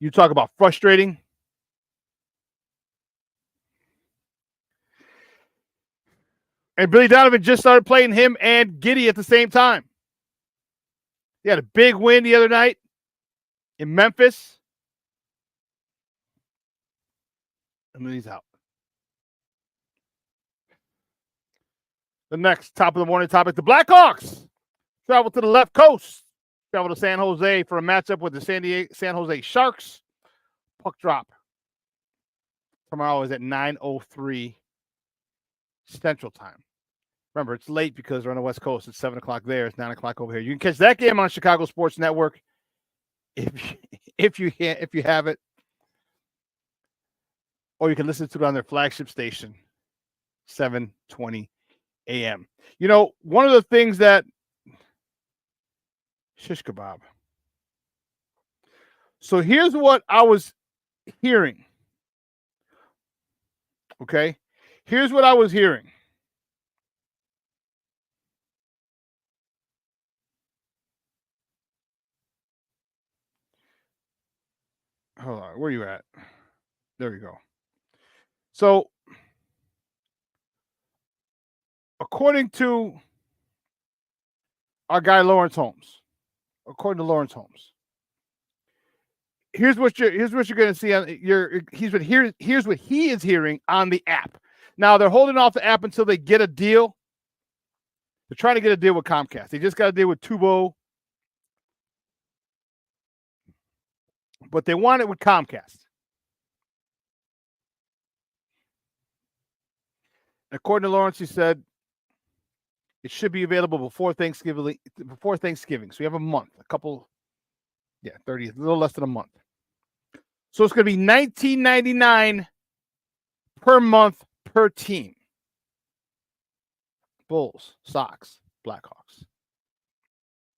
You talk about frustrating. And Billy Donovan just started playing him and Giddey at the same time. He had a big win the other night in Memphis. And then he's out. The next top of the morning topic, the Blackhawks travel to the left coast. Travel to San Jose for a matchup with the San Jose Sharks. Puck drop tomorrow is at 9:03 Central Time. Remember, it's late because we're on the West Coast. It's 7 o'clock there. It's 9 o'clock over here. You can catch that game on Chicago Sports Network if you have it, or you can listen to it on their flagship station, 7:20 a.m. You know, one of the things that shish kebab. So here's what I was hearing. Okay? Here's what I was hearing. Hold on. Where are you at? There we go. So, according to our guy Lawrence Holmes, here's what you're going to see on here's what he is hearing on the app. Now they're holding off the app until they get a deal. They're trying to get a deal with Comcast. They just got a deal with Tubo, but they want it with Comcast. According to Lawrence, he said it should be available before Thanksgiving. So we have a month, 30, a little less than a month. So it's going to be $19.99 per month per team. Bulls, Sox, Blackhawks.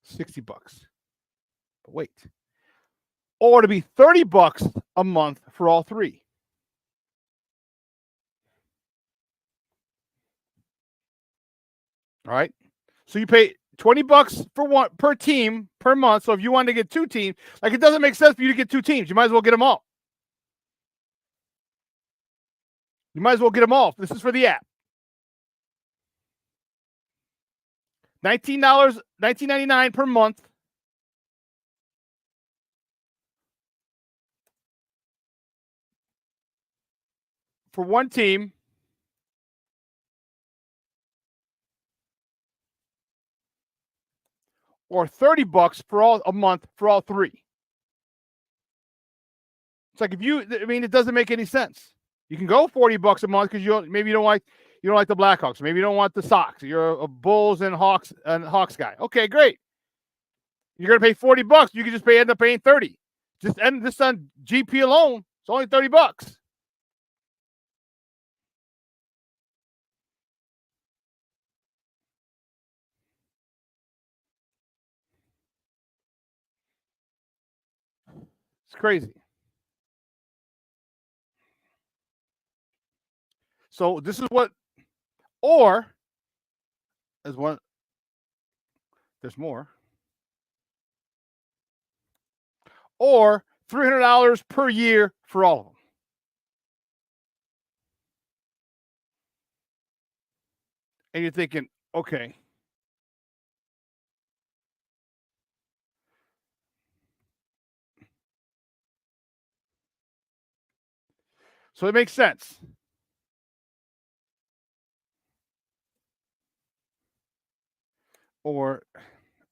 $60. But wait. Or to be $30 a month for all three. All right. So you pay $20 for one per team per month. So if you want to get two teams, like it doesn't make sense for you to get two teams. You might as well get them all. This is for the app. $19.99 per month. For one team. Or $30 for a month for all three. It's like it doesn't make any sense. You can go $40 a month because you don't like the Blackhawks. Maybe you don't want the Sox. You're a Bulls and Hawks guy. Okay, great. You're gonna pay $40. You can just end up paying $30. Just end this on GP alone. It's only $30. It's crazy. So this is what, or there's more, or $300 per year for all of them. And you're thinking, okay. So it makes sense. Or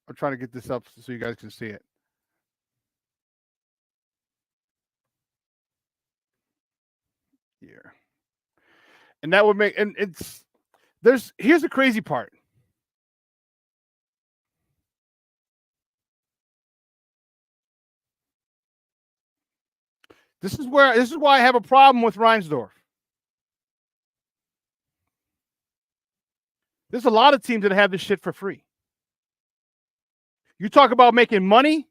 I'm trying to get this up so you guys can see it. year. And that would make, and here's the crazy part. This is why I have a problem with Reinsdorf. There's a lot of teams that have this shit for free. You talk about making money.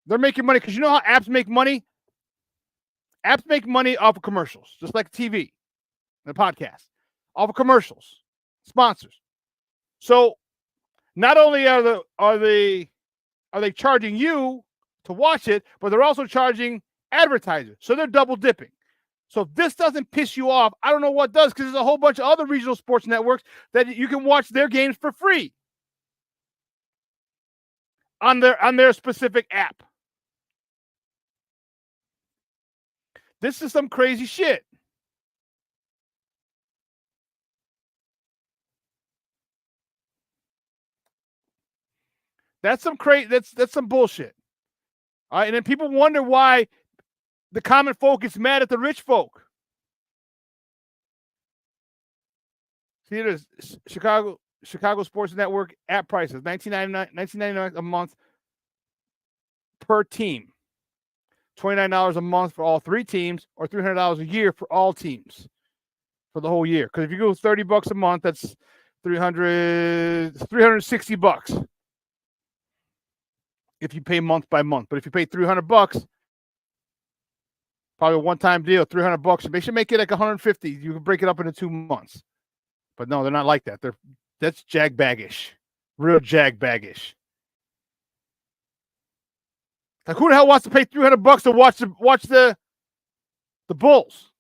They're making money because you know how apps make money? Apps make money off of commercials, just like TV and podcast, off of commercials, sponsors. So not only are they charging you to watch it, but they're also charging advertisers. So they're double dipping. So if this doesn't piss you off, I don't know what does, because there's a whole bunch of other regional sports networks that you can watch their games for free on their specific app. This is some crazy shit. That's some that's some bullshit. All right, and then people wonder why the common folk is mad at the rich folk. See, there's Chicago Sports Network app prices, $19.99 a month per team. $29 a month for all 3 teams, or $300 a year for all teams for the whole year. Because if you go $30 a month, that's $360 if you pay month by month. But if you pay $300, probably a one-time deal, $300. They should make it like $150. You can break it up into 2 months. But no, they're not like that. That's jagbaggish, real jagbaggish. Like, who the hell wants to pay $300 to watch the Bulls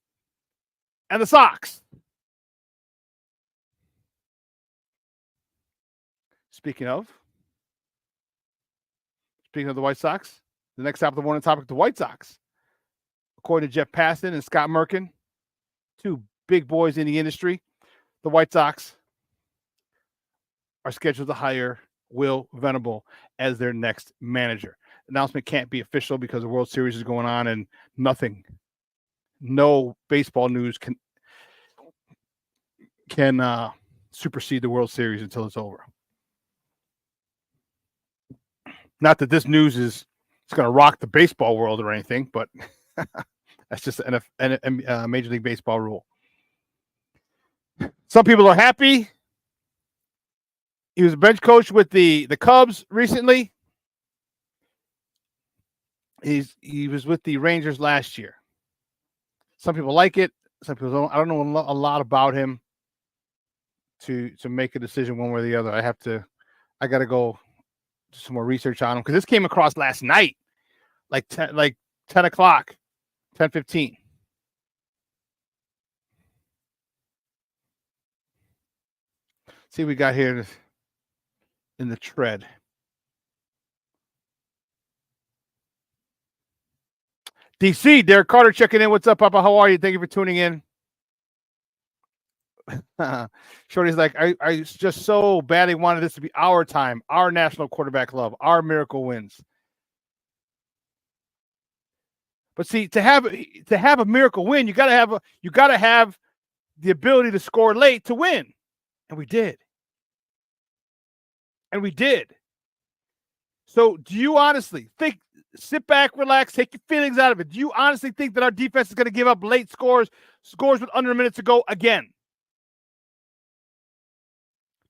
and the Sox? Speaking of the White Sox, the next topic, the one topic, the White Sox. According to Jeff Passan and Scott Merkin, 2 big boys in the industry, the White Sox are scheduled to hire Will Venable as their next manager. Announcement can't be official because the World Series is going on and no baseball news can supersede the World Series until it's over. Not that this news it's going to rock the baseball world or anything, but that's just a Major League Baseball rule. Some people are happy. He was a bench coach with the Cubs recently. He was with the Rangers last year. Some people like it. Some people don't. I don't know a lot about him to make a decision one way or the other. I got to go do some more research on him, because this came across last night, like 10 o'clock, 10:15. See what we got here in the thread. DC, Derek Carter checking in. What's up, Papa? How are you? Thank you for tuning in. Shorty's like, I just so badly wanted this to be our time, our national quarterback love, our miracle wins. But see, to have a miracle win, you gotta have the ability to score late to win, and we did. So, do you honestly think? Sit back, relax, take your feelings out of it. Do you honestly think that our defense is going to give up late scores with under a minute to go again?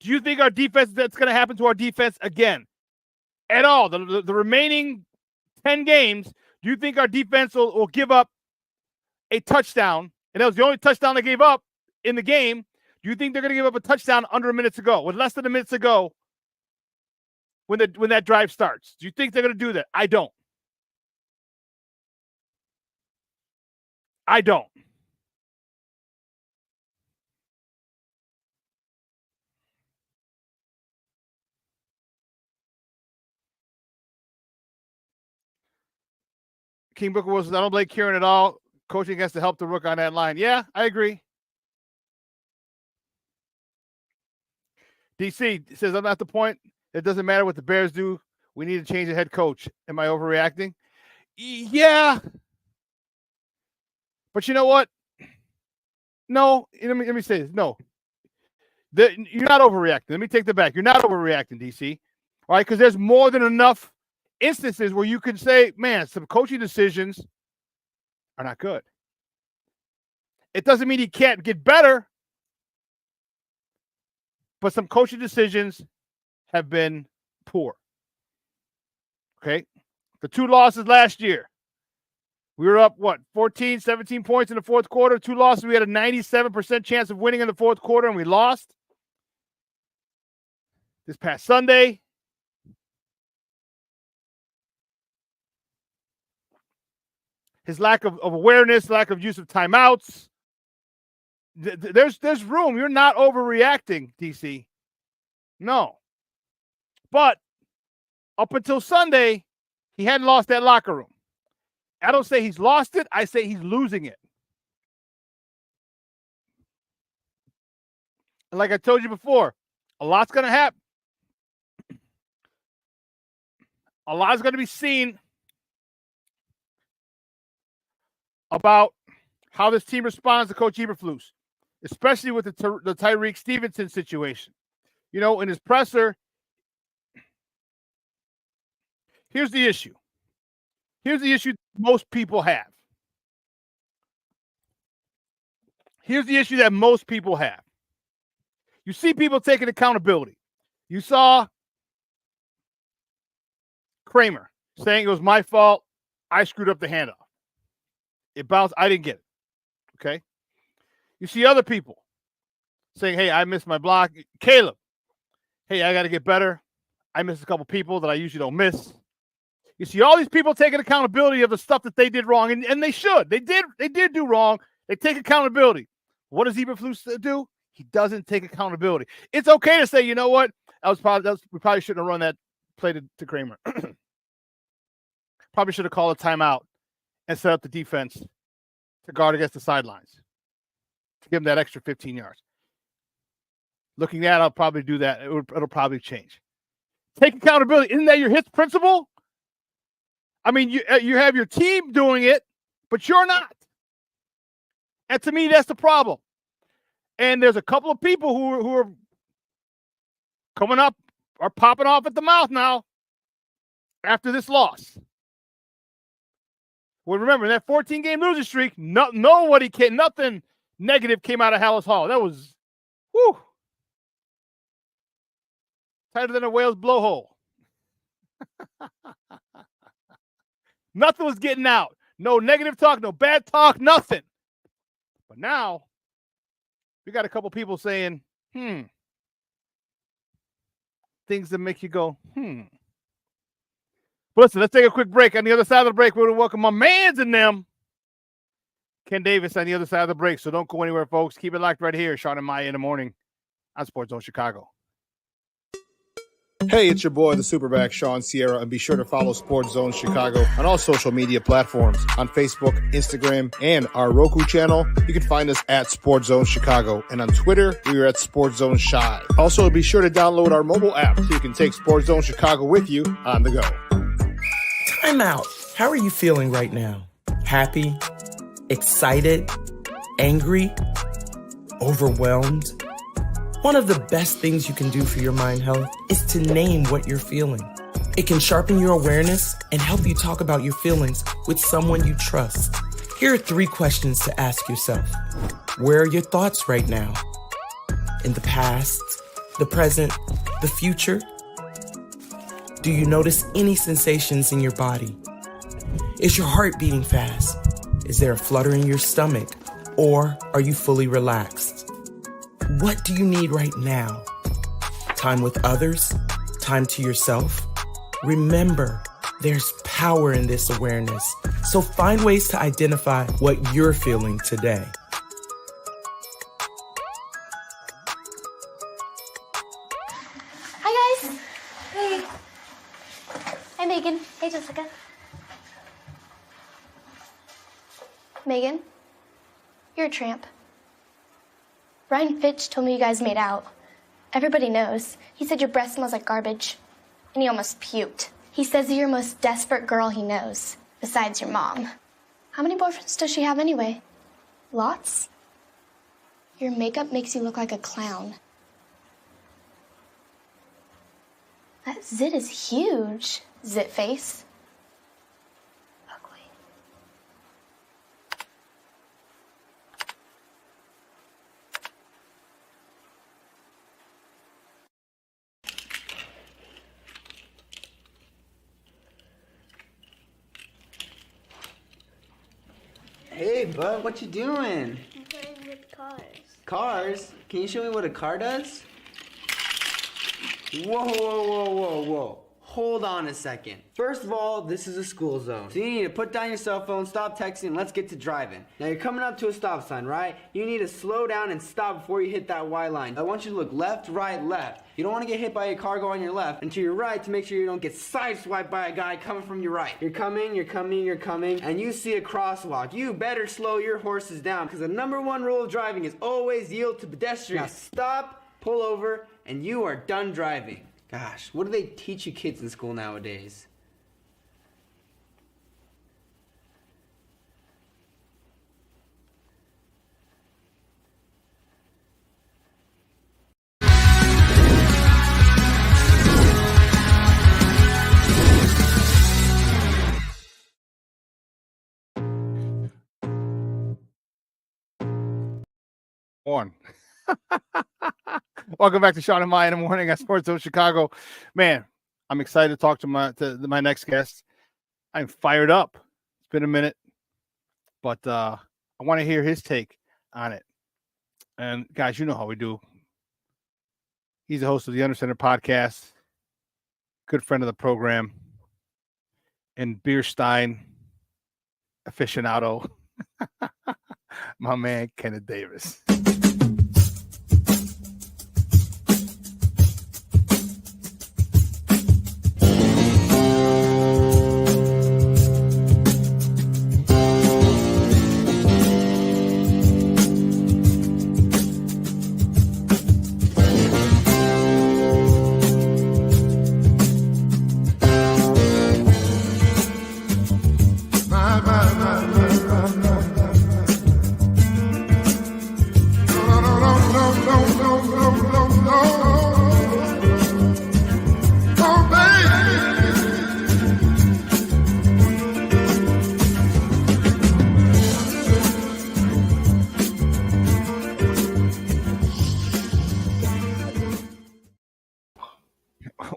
Do you think that's going to happen to our defense again? At all? The remaining 10 games, do you think our defense will give up a touchdown? And that was the only touchdown they gave up in the game. Do you think they're going to give up a touchdown under a minute to go, with less than a minute to go when that drive starts? Do you think they're going to do that? I don't. King Booker Wilson, I don't blame Kieran at all. Coaching has to help the Rook on that line. Yeah, I agree. DC says, I'm at the point It doesn't matter what the Bears do. We need to change the head coach. Am I overreacting? Yeah. But you know what? No. Let me say this. No. You're not overreacting. Let me take that back. You're not overreacting, DC. All right? Because there's more than enough instances where you can say, man, some coaching decisions are not good. It doesn't mean he can't get better, but some coaching decisions have been poor. Okay? The 2 losses last year. We were up, 14, 17 points in the fourth quarter. 2 losses. We had a 97% chance of winning in the fourth quarter, and we lost. This past Sunday, his lack of awareness, lack of use of timeouts. There's room. You're not overreacting, DC. No. But up until Sunday, he hadn't lost that locker room. I don't say he's lost it. I say he's losing it. And like I told you before, a lot's going to happen. A lot is going to be seen about how this team responds to Coach Eberflus, especially with the Tyreek Stevenson situation. You know, in his presser, here's the issue. Here's the issue most people have. Here's the issue that most people have. You see people taking accountability. You saw Kramer saying it was my fault. I screwed up the handoff. It bounced. I didn't get it. Okay. You see other people saying, hey, I missed my block. Caleb, hey, I got to get better. I missed a couple people that I usually don't miss. You see all these people taking accountability of the stuff that they did wrong, and they should. They did do wrong. They take accountability. What does Eberflus do? He doesn't take accountability. It's okay to say, you know what? We probably shouldn't have run that play to Kramer. Probably should have called a timeout and set up the defense to guard against the sidelines to give him that extra 15 yards. Looking at, I'll probably do that. It'll probably change. Take accountability. Isn't that your hits principle? I mean, you have your team doing it, but you're not. And to me, that's the problem. And there's a couple of people who are coming up, are popping off at the mouth now after this loss. Well, remember, that 14-game losing streak, nothing negative came out of Hallis Hall. That was, tighter than a whale's blowhole. Nothing was getting out. No negative talk, no bad talk, nothing. But now, we got a couple people saying, things that make you go, But listen, let's take a quick break. On the other side of the break, we're going to welcome my mans in them, Ken Davis, on the other side of the break. So don't go anywhere, folks. Keep it locked right here. Shawn and Maya in the morning on Sports Zone Chicago. Hey, it's your boy, the SuperBack, Shawn Sierra, and be sure to follow Sports Zone Chicago on all social media platforms, on Facebook, Instagram, and our Roku channel. You can find us at Sports Zone Chicago, and on Twitter, we are at Sports Zone Shy. Also, be sure to download our mobile app so you can take Sports Zone Chicago with you on the go. Time out. How are you feeling right now? Happy? Excited? Angry? Overwhelmed? One of the best things you can do for your mind health is to name what you're feeling. It can sharpen your awareness and help you talk about your feelings with someone you trust. Here are 3 questions to ask yourself. Where are your thoughts right now? In the past, the present, the future? Do you notice any sensations in your body? Is your heart beating fast? Is there a flutter in your stomach? Or are you fully relaxed? What do you need right now? Time with others? Time to yourself? Remember, there's power in this awareness. So find ways to identify what you're feeling today. Hi, guys. Hey. Hi, Megan. Hey, Jessica. Megan, you're a tramp. Ryan Fitch told me you guys made out. Everybody knows. He said your breath smells like garbage. And he almost puked. He says you're the most desperate girl he knows, besides your mom. How many boyfriends does she have anyway? Lots? Your makeup makes you look like a clown. That zit is huge, zit face. Ugly. Hey, bud, what you doing? I'm playing with cars. Cars? Can you show me what a car does? Whoa, whoa, whoa, whoa, whoa. Hold on a second. First of all, this is a school zone. So you need to put down your cell phone, stop texting, and let's get to driving. Now you're coming up to a stop sign, right? You need to slow down and stop before you hit that Y line. I want you to look left, right, left. You don't want to get hit by a car going on your left, and to your right to make sure you don't get sideswiped by a guy coming from your right. You're coming, and you see a crosswalk. You better slow your horses down, because the #1 rule of driving is always yield to pedestrians. Now stop, pull over, and you are done driving. Gosh, what do they teach you kids in school nowadays? On. Welcome back to Shawn and Maya in the morning at Sports Zone Chicago. Man, I'm excited to talk to my next guest. I'm fired up. It's been a minute, but I want to hear his take on it. And guys, you know how we do. He's the host of the Under Center podcast, good friend of the program, and beer stein aficionado, my man Kenneth Davis.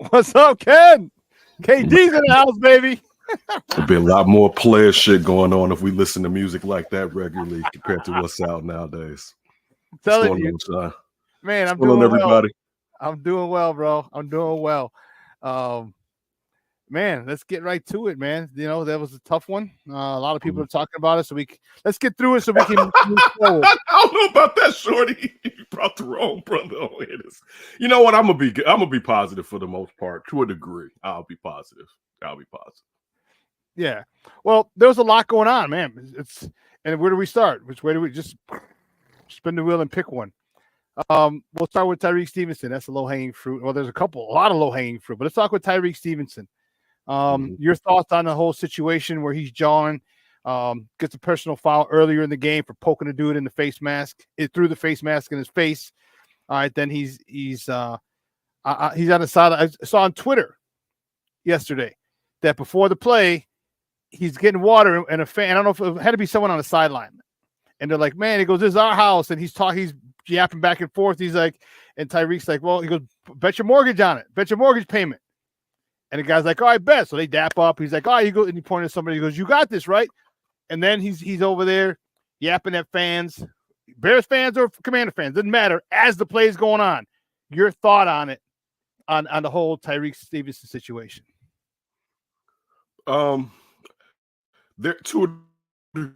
What's up, Ken? KD's in the house, baby. There'll be a lot more player shit going on if we listen to music like that regularly compared to what's out nowadays. I'm telling you, man, I'm doing well. Everybody? I'm doing well, bro. I'm doing well. Man, let's get right to it, man. You know, that was a tough one. A lot of people are talking about it, so let's get through it so we can move forward. I don't know about that, Shorty. You brought the wrong brother on this. You know what? I'm gonna be positive for the most part, to a degree. I'll be positive. Yeah. Well, there's a lot going on, man. And where do we start? Which way do we just spin the wheel and pick one? We'll start with Tyreek Stevenson. That's a low-hanging fruit. Well, there's a lot of low-hanging fruit, but let's talk with Tyreek Stevenson. Your thoughts on the whole situation where he's jawing, gets a personal foul earlier in the game for poking a dude in the face mask. It threw the face mask in his face. All right, then he's on the side. I saw on Twitter yesterday that before the play, he's getting water and a fan. I don't know if it had to be someone on the sideline, and they're like, "Man," he goes, "This is our house," and he's yapping back and forth. He's like, and Tyreek's like, "Well," he goes, "Bet your mortgage on it. Bet your mortgage payment." And the guy's like, "Oh, I bet." So they dap up. He's like, "Oh, you go," and he pointed at somebody. He goes, "You got this, right?" And then he's over there yapping at fans, Bears fans or Commander fans, doesn't matter. As the play is going on, your thought on it, on the whole Tyreek Stevenson situation. There to a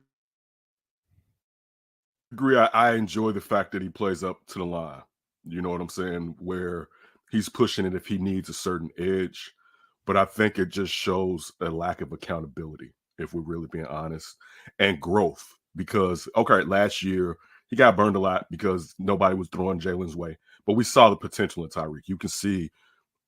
degree, I enjoy the fact that he plays up to the line. You know what I'm saying? Where he's pushing it if he needs a certain edge. But I think it just shows a lack of accountability, if we're really being honest, and growth. Because, okay, last year He got burned a lot because nobody was throwing Jalen's way. But we saw the potential in Tyreek. You can see,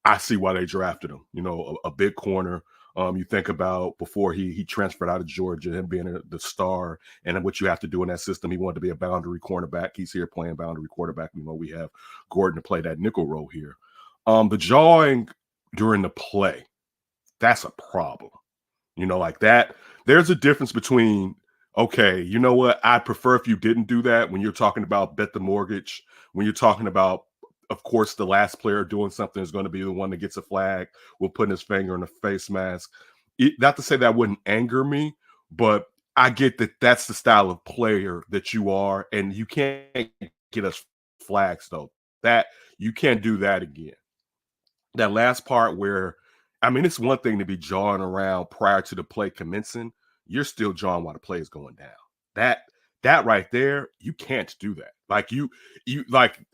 I see why they drafted him. You know, a big corner. You think about before he transferred out of Georgia and being the star and what you have to do in that system. He wanted to be a boundary cornerback. He's here playing boundary quarterback. You know, we have Gordon to play that nickel role here. The jawing during the play, that's a problem. You know, like that. There's a difference between, okay, you know what? I prefer if you didn't do that when you're talking about bet the mortgage, when you're talking about, of course, the last player doing something is going to be the one that gets a flag with putting his finger in a face mask. Not to say that wouldn't anger me, but I get that that's the style of player that you are, and you can't get us flags, though. That you can't do that again. That last part where, I mean, it's one thing to be jawing around prior to the play commencing. You're still jawing while the play is going down. That right there, you can't do that. Like you like,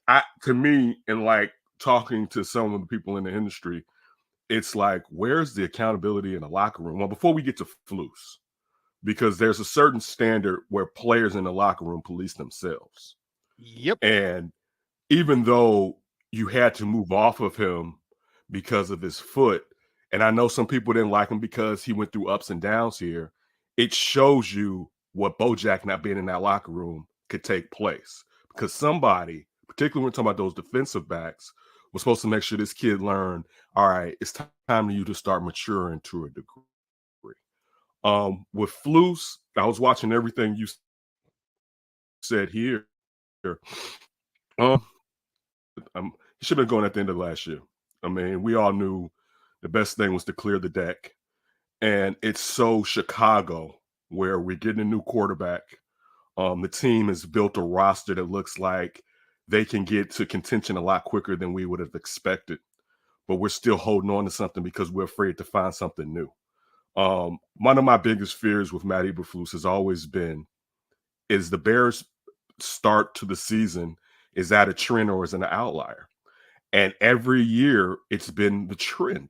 to me, and like talking to some of the people in the industry, it's like, where's the accountability in the locker room? Well, before we get to Flus, because there's a certain standard where players in the locker room police themselves. Yep. And even though you had to move off of him because of his foot, and I know some people didn't like him because he went through ups and downs here, it shows you what Bojack not being in that locker room could take place. Because somebody, particularly when we're talking about those defensive backs, was supposed to make sure this kid learned, all right, it's time for you to start maturing to a degree. With Flus, I was watching everything you said here. He should have been going at the end of last year. I mean, we all knew the best thing was to clear the deck. And it's so Chicago where we're getting a new quarterback. The team has built a roster that looks like they can get to contention a lot quicker than we would have expected. But we're still holding on to something because we're afraid to find something new. One of my biggest fears with Matt Eberflus has always been, is the Bears' start to the season, is that a trend or is it an outlier? And every year it's been the trend.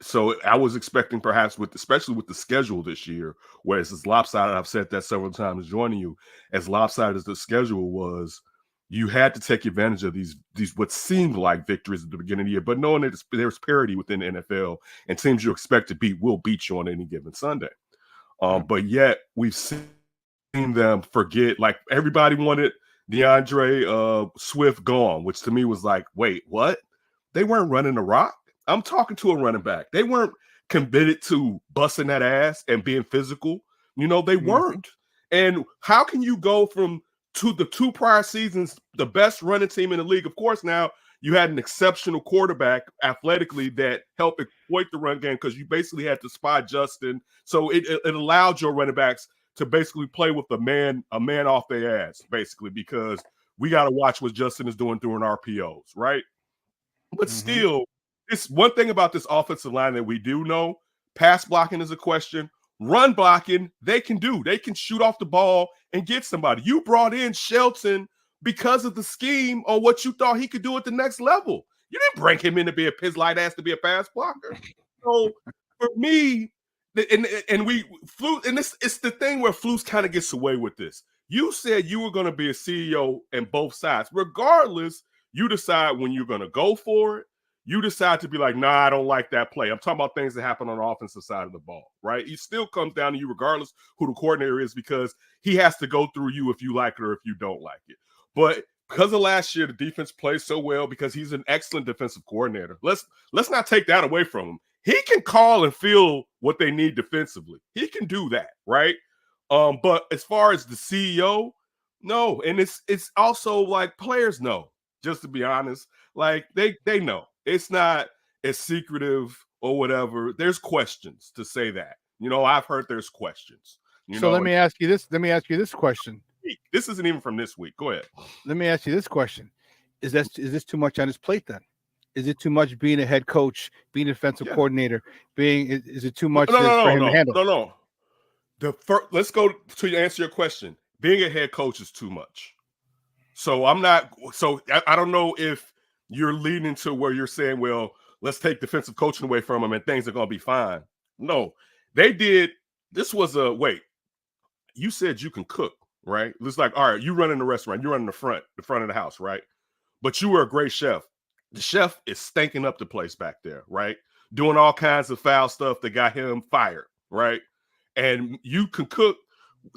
So I was expecting perhaps especially with the schedule this year, where it's as lopsided, I've said that several times joining you, as lopsided as the schedule was, you had to take advantage of these what seemed like victories at the beginning of the year, but knowing that there's parity within the NFL and teams you expect to beat will beat you on any given Sunday. But yet we've seen them forget, like everybody wanted DeAndre Swift gone, which to me was like, wait, what? They weren't running the rock. I'm talking to a running back. They weren't committed to busting that ass and being physical. You know, they weren't. And how can you go from the two prior seasons, the best running team in the league? Of course, now you had an exceptional quarterback athletically that helped exploit the run game because you basically had to spy Justin. So it allowed your running backs to basically play with a man off their ass, basically, because we got to watch what Justin is doing during RPOs, right? But still, it's one thing about this offensive line that we do know. Pass blocking is a question. Run blocking, they can do. They can shoot off the ball and get somebody. You brought in Shelton because of the scheme on what you thought he could do at the next level. You didn't bring him in to be his light ass to be a pass blocker. So for me, and it's the thing where Flus kind of gets away with this. You said you were going to be a CEO in both sides. Regardless, you decide when you're going to go for it. You decide to be like, nah, I don't like that play. I'm talking about things that happen on the offensive side of the ball, right? It still comes down to you regardless who the coordinator is, because he has to go through you if you like it or if you don't like it. But because of last year, the defense plays so well because he's an excellent defensive coordinator. Let's not take that away from him. He can call and feel what they need defensively. He can do that, right? But as far as the CEO, no. And it's also like players know, just to be honest. Like they know. It's not as secretive or whatever. There's questions to say that. You know, I've heard there's questions. Let me ask you this. Let me ask you this question. This isn't even from this week. Go ahead. Let me ask you this question. Is this too much on his plate then? Is it too much being a head coach, being a defensive coordinator, is it too much for him to handle? No. Let's go to answer your question. Being a head coach is too much. So I don't know if you're leading to where you're saying, well, let's take defensive coaching away from him and things are going to be fine. No, they did. This was wait, you said you can cook. right? It's like, all right, you run in the restaurant, you run in the front of the house, right? But you were a great chef. The chef is stinking up the place back there, right? Doing all kinds of foul stuff that got him fired, right? And you can cook.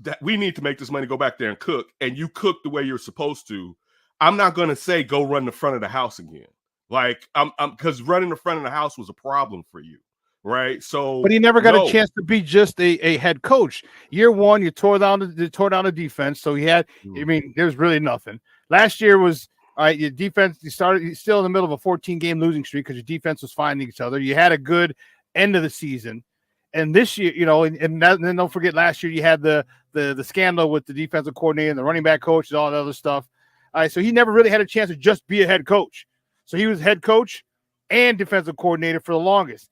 That we need to make this money go back there and cook, and you cook the way you're supposed to. I'm not going to say go run the front of the house again. Like I'm because running the front of the house was a problem for you, right? So, but he never got a chance to be just a head coach. Year one, you tore down the defense, so he had. I mean, there's really nothing. Last year was all right. Your defense, you still in the middle of a 14-game losing streak because your defense was finding each other. You had a good end of the season. And this year, you know, and then don't forget last year you had the scandal with the defensive coordinator and the running back coach and all that other stuff. All right, so he never really had a chance to just be a head coach. So he was head coach and defensive coordinator for the longest.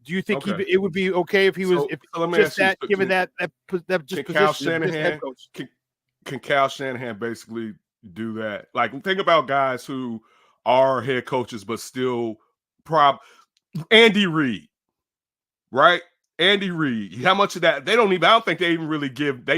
Do you think it would be okay if he was given that just position as head coach? Can Kyle Shanahan basically do that? Like, think about guys who are head coaches but still Andy Reid. Right? Andy Reid. How much of that? I don't think they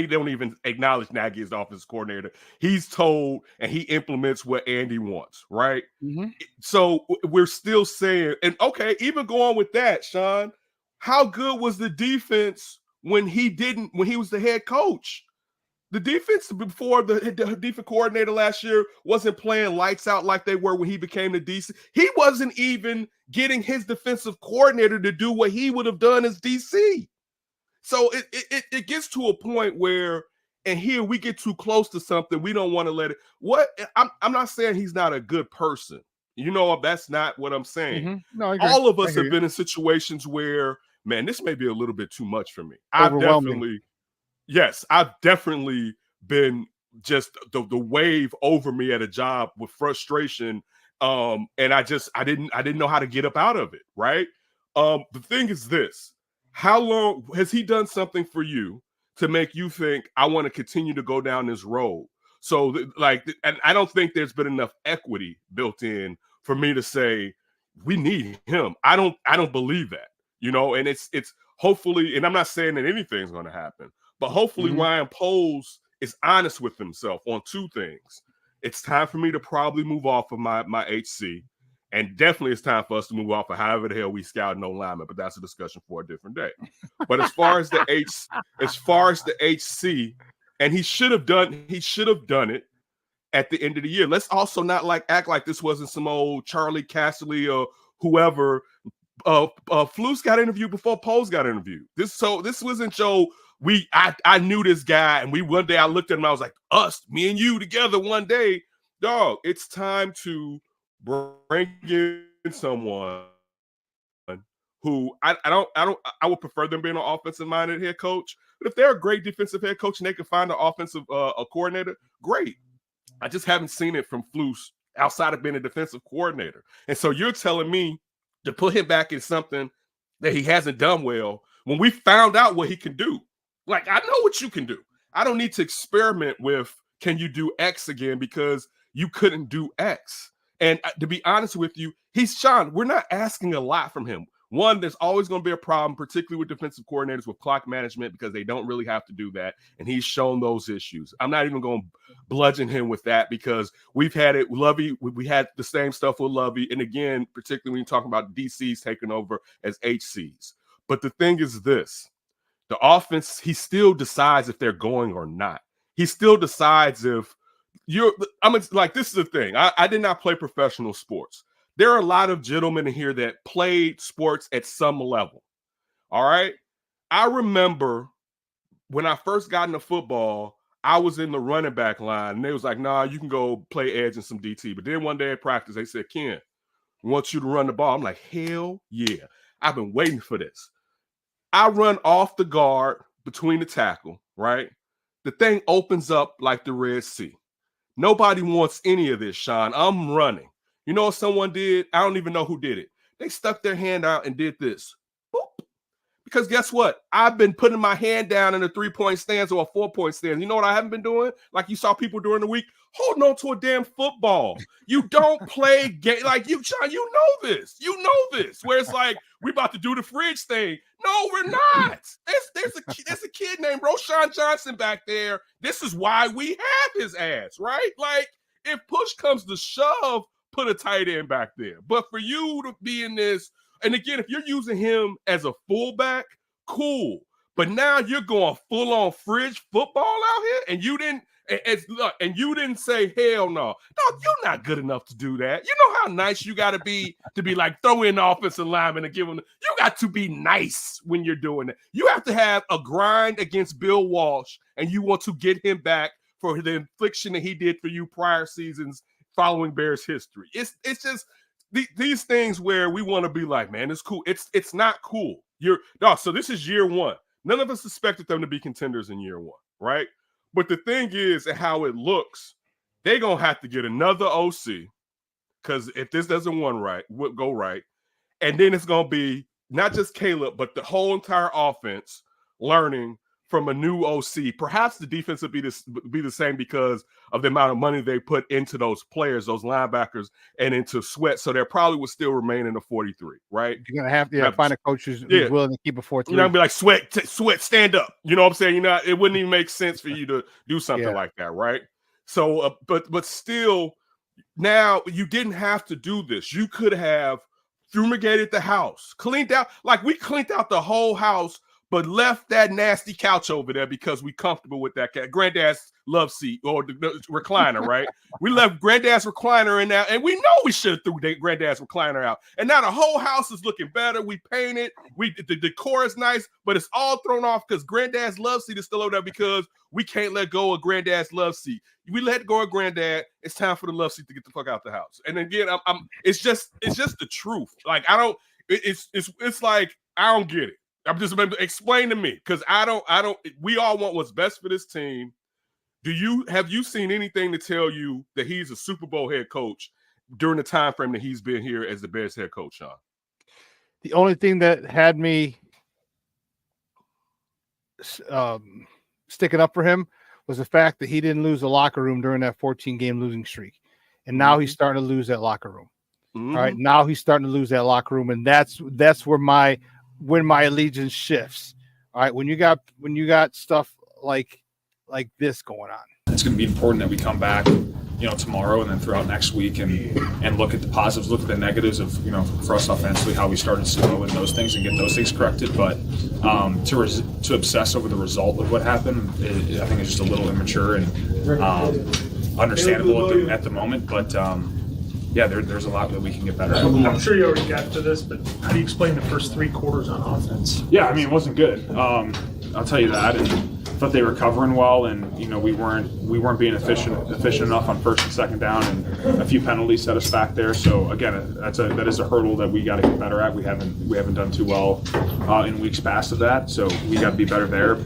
don't even acknowledge Nagy as the offensive coordinator. He's told and he implements what Andy wants, right? Mm-hmm. So we're still saying, and okay, even going with that, Shawn, how good was the defense when he was the head coach? The defense before the defense coordinator last year wasn't playing lights out like they were when he became the DC. He wasn't even getting his defensive coordinator to do what he would have done as DC. So it gets to a point where, and here we get too close to something, we don't want to let it. I'm not saying he's not a good person. You know, that's not what I'm saying. Mm-hmm. No, I agree. All of us have been in situations where, man, this may be a little bit too much for me. I've definitely been just the wave over me at a job with frustration. And I didn't know how to get up out of it. Right. The thing is this, how long has he done something for you to make you think I want to continue to go down this road? So and I don't think there's been enough equity built in for me to say we need him. I don't believe that, you know, and it's hopefully, and I'm not saying that anything's going to happen, but hopefully Ryan Poles is honest with himself on two things. It's time for me to probably move off of my HC, and definitely it's time for us to move off of however the hell we scout no lineman, but that's a discussion for a different day. But as far as the HC, and he should have done it at the end of the year. Let's also not act like this wasn't some old Charlie Casserly or whoever. Flus got interviewed before Poles got interviewed. This wasn't Joe. I knew this guy, and one day I looked at him, I was like, me and you together one day, dog. It's time to bring in someone who I would prefer them being an offensive minded head coach. But if they're a great defensive head coach and they can find an offensive a coordinator, great. I just haven't seen it from Flus outside of being a defensive coordinator. And so you're telling me to put him back in something that he hasn't done well when we found out what he can do. Like, I know what you can do. I don't need to experiment with, can you do X again, because you couldn't do X. And to be honest with you, Shawn, we're not asking a lot from him. One, there's always going to be a problem, particularly with defensive coordinators with clock management, because they don't really have to do that. And he's shown those issues. I'm not even going to bludgeon him with that, because we've had it. Lovey, we had the same stuff with Lovey. And again, particularly when you're talking about DCs taking over as HCs. But the thing is this. The offense, he still decides if they're going or not. He still decides if this is the thing. I did not play professional sports. There are a lot of gentlemen in here that played sports at some level. All right. I remember when I first got into football, I was in the running back line, and they was like, nah, you can go play edge and some DT. But then one day at practice, they said, Ken, we want you to run the ball. I'm like, hell yeah. I've been waiting for this. I run off the guard between the tackle, right? The thing opens up like the Red Sea. Nobody wants any of this, Shawn. I'm running. You know what someone did? I don't even know who did it. They stuck their hand out and did this. Boop. Because guess what? I've been putting my hand down in a 3-point stance or a 4-point stance. You know what I haven't been doing? Like you saw people during the week, holding on to a damn football. You don't play game like you, Sean. You know this. You know this. Where it's like we about to do the fridge thing. No, we're not. There's a kid named Roshan Johnson back there. This is why we have his ass, right? Like if push comes to shove, put a tight end back there. But for you to be in this. And again, if you're using him as a fullback, cool. But now you're going full on fridge football out here, and you didn't say hell no. No, you're not good enough to do that. You know how nice you got to be like throw in the offensive lineman and give them. You got to be nice when you're doing it. You have to have a grind against Bill Walsh, and you want to get him back for the infliction that he did for you prior seasons following Bears history. It's just. These things where we want to be like, man, it's cool. It's not cool. So this is year one. None of us expected them to be contenders in year one, right? But the thing is, how it looks, they're gonna have to get another OC because if this doesn't go right, and then it's gonna be not just Caleb, but the whole entire offense learning from a new OC. Perhaps the defense would be the same because of the amount of money they put into those players, those linebackers, and into Sweat. So there probably would still remain in the 43, right? You're gonna have to find a coach who's willing to keep a 4-3. You're not gonna be like Sweat, stand up. You know what I'm saying? It wouldn't even make sense for you to do something like that, right? So, but still, now you didn't have to do this. You could have fumigated the house, cleaned out, like we cleaned out the whole house. But left that nasty couch over there because we comfortable with that cat. Granddad's love seat or the recliner, right? We left Granddad's recliner in there, and we know we should have threw Granddad's recliner out. And now the whole house is looking better. We painted. The decor is nice, but it's all thrown off because Granddad's love seat is still over there because we can't let go of Granddad's love seat. We let go of Granddad. It's time for the love seat to get the fuck out the house. And again, it's just the truth. Like it's like I don't get it. I'm just explain to me because I don't. We all want what's best for this team. Have you seen anything to tell you that he's a Super Bowl head coach during the time frame that he's been here as the Bears head coach, Shawn? The only thing that had me sticking up for him was the fact that he didn't lose the locker room during that 14-game losing streak, and now he's starting to lose that locker room. All right, now he's starting to lose that locker room, and that's where my allegiance shifts. All right, when you got stuff like this going on, it's going to be important that we come back, tomorrow and then throughout next week and look at the positives, look at the negatives of, for us offensively, how we started slow and those things and get those things corrected. But to obsess over the result of what happened, I think it's just a little immature and understandable at the moment. But yeah, there's a lot that we can get better at. I'm sure you already got to this, but how do you explain the first 3 quarters on offense? Yeah, I mean, it wasn't good. I'll tell you that. And thought they were covering well, and we weren't being efficient enough on first and second down, and a few penalties set us back there. So again, that is a hurdle that we got to get better at. We haven't done too well in weeks past of that, so we got to be better there.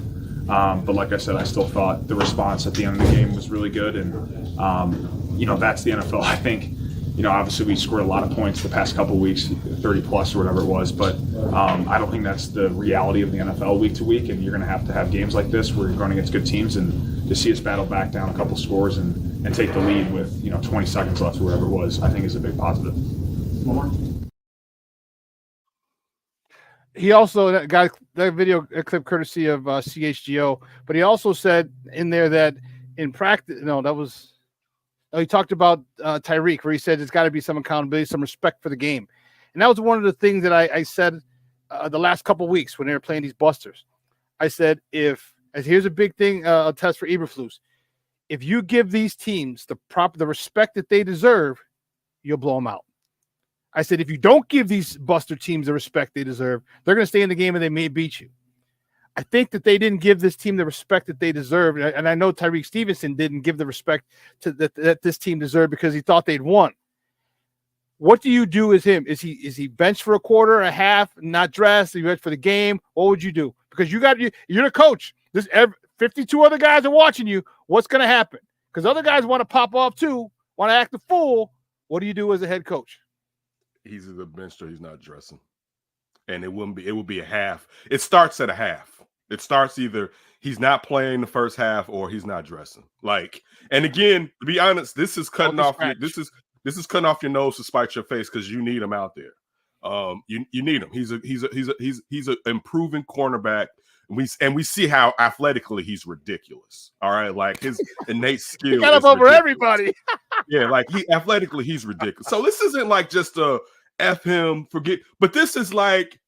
But like I said, I still thought the response at the end of the game was really good, and that's the NFL. I think. Obviously we scored a lot of points the past couple of weeks, 30 plus or whatever it was, but I don't think that's the reality of the NFL week to week, and you're going to have games like this where you're going against good teams, and to see us battle back down a couple scores and take the lead with 20 seconds left or whatever it was, I think is a big positive. He also got that video clip courtesy of CHGO, but he also said in there that in practice, he talked about Tyreek, where he said there's got to be some accountability, some respect for the game. And that was one of the things that I said the last couple of weeks when they were playing these busters. I said, here's a big thing, a test for Eberflus. If you give these teams the respect that they deserve, you'll blow them out. I said, if you don't give these buster teams the respect they deserve, they're going to stay in the game and they may beat you. I think that they didn't give this team the respect that they deserved. And I know Tyreek Stevenson didn't give the respect that this team deserved because he thought they'd won. What do you do as him? Is he benched for a quarter, a half, not dressed? Are you ready for the game? What would you do? Because you're the coach. 52 other guys are watching you. What's going to happen? Because other guys want to pop off too, want to act a fool. What do you do as a head coach? He's either benched or he's not dressing. and it would be a half. It starts at a half. It starts either he's not playing the first half or he's not dressing. Like, and again, to be honest, this is cutting off your nose to spite your face because you need him out there. You need him. He's an improving cornerback. And we see how athletically he's ridiculous. All right, like his innate skill. He got up over everybody. Yeah, like athletically he's ridiculous. So this isn't like just a F him, forget. But this is like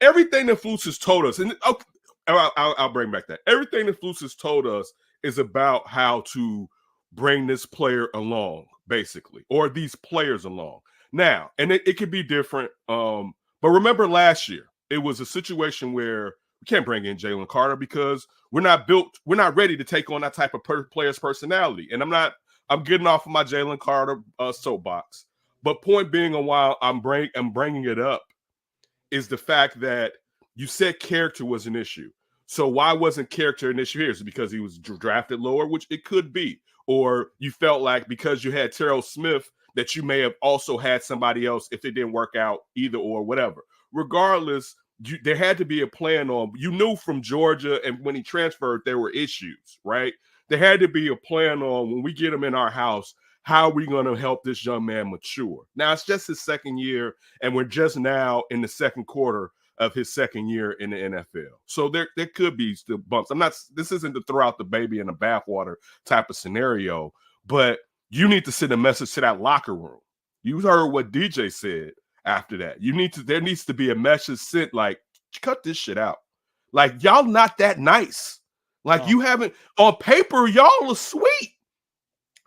everything that Flus has told us, and okay, I'll bring back that. Everything that Flus has told us is about how to bring this player along, basically, or these players along. Now, and it could be different. But remember last year, it was a situation where we can't bring in Jalen Carter because we're not ready to take on that type of player's personality. And I'm getting off of my Jalen Carter soapbox. But point being, a while I'm bringing it up is the fact that you said character was an issue. So why wasn't character an issue here? Is it because he was drafted lower, which it could be, or you felt like because you had Terrell Smith that you may have also had somebody else if it didn't work out, either or whatever. Regardless, there had to be a plan on. You knew from Georgia, and when he transferred, there were issues, right? There had to be a plan on when we get him in our house. How are we going to help this young man mature? Now, it's just his second year, and we're just now in the second quarter of his second year in the NFL. So there could be still bumps. This isn't to throw out the baby in the bathwater type of scenario, but you need to send a message to that locker room. You heard what DJ said after that. There needs to be a message sent like, cut this shit out. Like, y'all not that nice. Like, you haven't, on paper, y'all are sweet.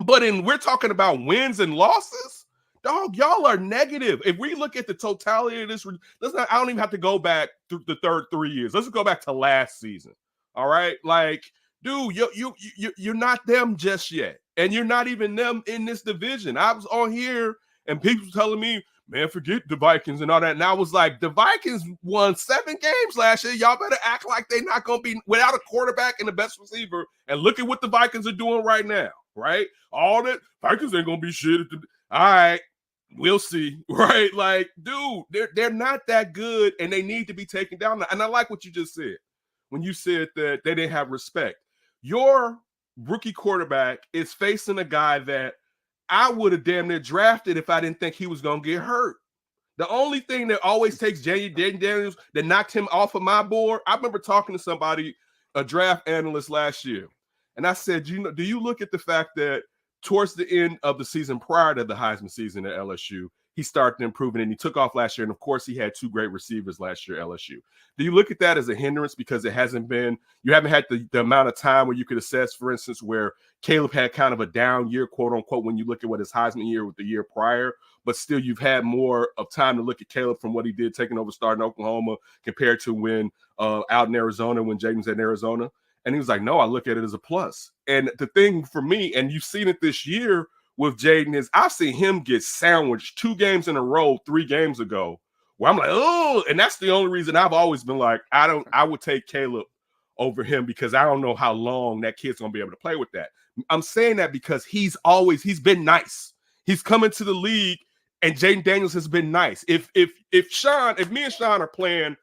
But we're talking about wins and losses, dog, y'all are negative. If we look at the totality of this, I don't even have to go back through the third 3 years. Let's go back to last season. All right. Like, dude, you're not them just yet. And you're not even them in this division. I was on here and people telling me, man, forget the Vikings and all that. And I was like, the Vikings won 7 games last year. Y'all better act like they're not going to be without a quarterback and the best receiver. And look at what the Vikings are doing right now, right? All that Vikings ain't going to be shit. All right, we'll see, right? Like, dude, they're not that good and they need to be taken down. And I like what you just said when you said that they didn't have respect. Your rookie quarterback is facing a guy that I would have damn near drafted if I didn't think he was going to get hurt. The only thing that always takes Jaden Daniels that knocked him off of my board, I remember talking to somebody, a draft analyst last year, and I said, do you look at the fact that towards the end of the season prior to the Heisman season at LSU, he started improving and he took off last year. And of course, he had 2 great receivers last year at LSU. Do you look at that as a hindrance because you haven't had the amount of time where you could assess, for instance, where Caleb had kind of a down year, quote unquote, when you look at what his Heisman year was the year prior, but still you've had more of time to look at Caleb from what he did taking over starting Oklahoma compared to when out in Arizona, when Jaden's in Arizona. And he was like, no, I look at it as a plus. And the thing for me, and you've seen it this year with Jaden, is I've seen him get sandwiched 2 games in a row 3 games ago where I'm like, oh, and that's the only reason I've always been like, I would take Caleb over him because I don't know how long that kid's going to be able to play with that. I'm saying that because he's been nice. He's coming to the league and Jaden Daniels has been nice. If me and Shawn are playing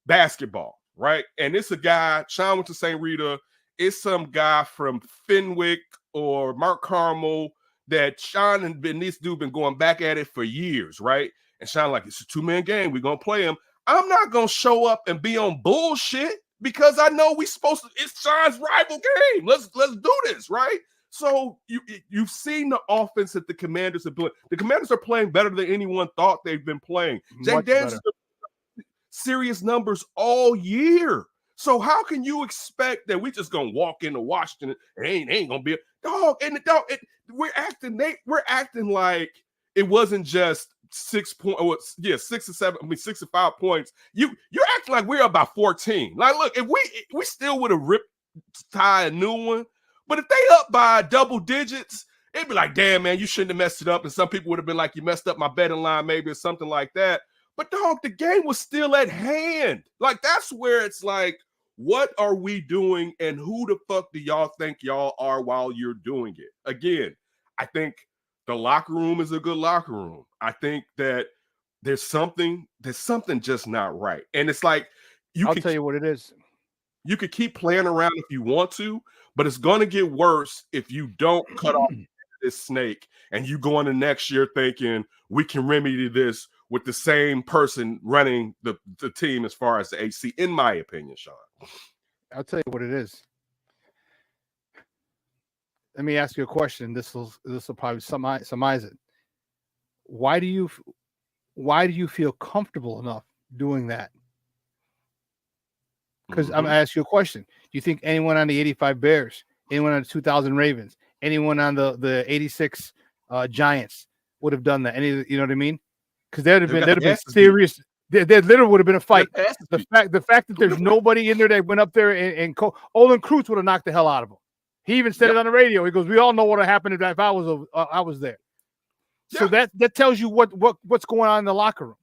basketball, right? And it's a guy, Shawn went to St. Rita, it's some guy from Fenwick or Mark Carmel that Shawn and this dude been going back at it for years, right? And Shawn like, it's a 2-man game. We're going to play him. I'm not going to show up and be on bullshit because I know it's Shawn's rival game. Let's do this, right? So you've seen the offense that the Commanders are playing. The Commanders are playing better than anyone thought they've been playing. Jaden Daniels serious numbers all year. So how can you expect that we just gonna walk into Washington and ain't gonna be a dog? And the dog, we're acting like it wasn't just 6 points. 6 or 7. I mean 6 or 5 points. You're acting like we're about 14. Like, look, if we still would have ripped Ty a new one, but if they up by double digits, it'd be like, damn man, you shouldn't have messed it up. And some people would have been like, you messed up my betting line, maybe, or something like that. But dog, the game was still at hand. Like, that's where it's like, what are we doing and who the fuck do y'all think y'all are while you're doing it? Again, I think the locker room is a good locker room. I think that there's something just not right. And it's like I'll tell you what it is. You could keep playing around if you want to, but it's going to get worse if you don't cut off this snake and you go into next year thinking we can remedy this with the same person running the team as far as the AC, in my opinion, Shawn. I'll tell you what it is. Let me ask you a question. This will probably surmise it. Why do you feel comfortable enough doing that? Because I'm going to ask you a question. Do you think anyone on the 85 Bears, anyone on the 2000 Ravens, anyone on the 86 Giants would have done that? You know what I mean? Because there'd have been serious. There literally would have been a fight. The fact that there's nobody in there that went up there and Olin Kreutz would have knocked the hell out of him. He even said it on the radio. He goes, "We all know what would happen if I was there." So that tells you what's going on in the locker room.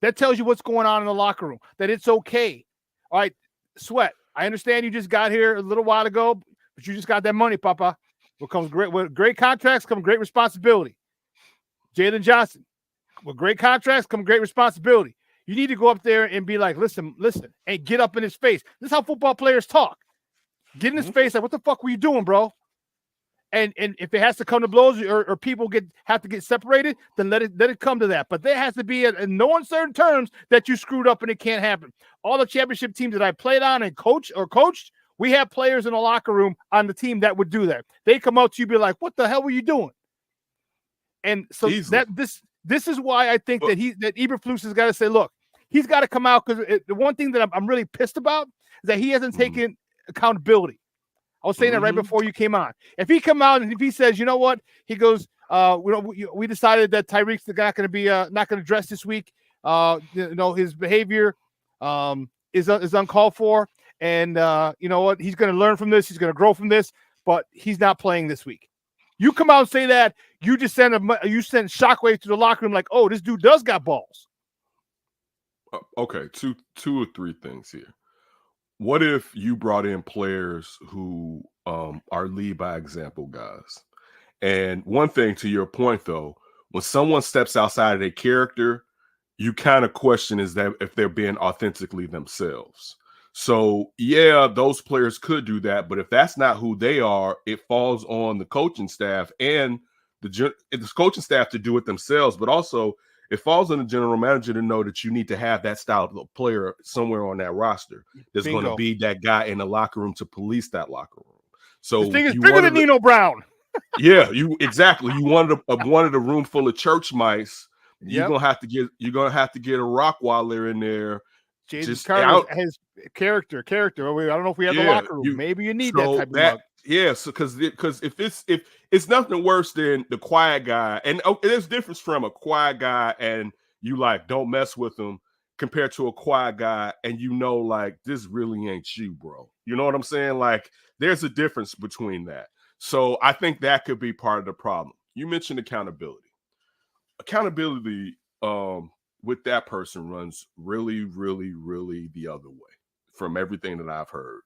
That tells you what's going on in the locker room. That it's okay. All right, Sweat. I understand you just got here a little while ago, but you just got that money, Papa. With great contracts come great responsibility. Jalen Johnson. With great contracts come great responsibility. You need to go up there and be like, listen, and get up in his face. This is how football players talk. Get in his face like, what the fuck were you doing, bro? And if it has to come to blows or people have to get separated, then let it come to that. But there has to be in no uncertain terms that you screwed up and it can't happen. All the championship teams that I played on and coached, we have players in the locker room on the team that would do that. They come out to you, be like, what the hell were you doing? And so this is why I think that Eberflus has got to say, look, he's got to come out, because the one thing that I'm really pissed about is that he hasn't taken accountability. I was saying that right before you came on. If he come out and if he says, you know what, he goes, we decided that Tyreek's not going to dress this week. His behavior is uncalled for, and you know what, he's going to learn from this. He's going to grow from this, but he's not playing this week. You come out and say that, you just send shockwaves to the locker room like, oh, this dude does got balls. Okay, two or three things here. What if you brought in players who are lead by example guys? And one thing, to your point, though, when someone steps outside of their character, you kind of question is that if they're being authentically themselves. So, yeah, those players could do that. But if that's not who they are, it falls on the coaching staff and the coaching staff to do it themselves. But also, it falls on the general manager to know that you need to have that style of player somewhere on that roster that's going to be that guy in the locker room to police that locker room. So this thing is bigger than Nino Brown. Yeah, you wanted a room full of church mice. You're gonna have to get a Rottweiler in there. James Carter has character. I don't know if we have the locker room. Maybe you need that type of dog. Yeah, so because if it's nothing worse than the quiet guy, and there's a difference from a quiet guy and you like don't mess with him compared to a quiet guy and like this really ain't you, bro. You know what I'm saying? Like there's a difference between that. So I think that could be part of the problem. You mentioned accountability. Accountability with that person runs really, really, really the other way from everything that I've heard.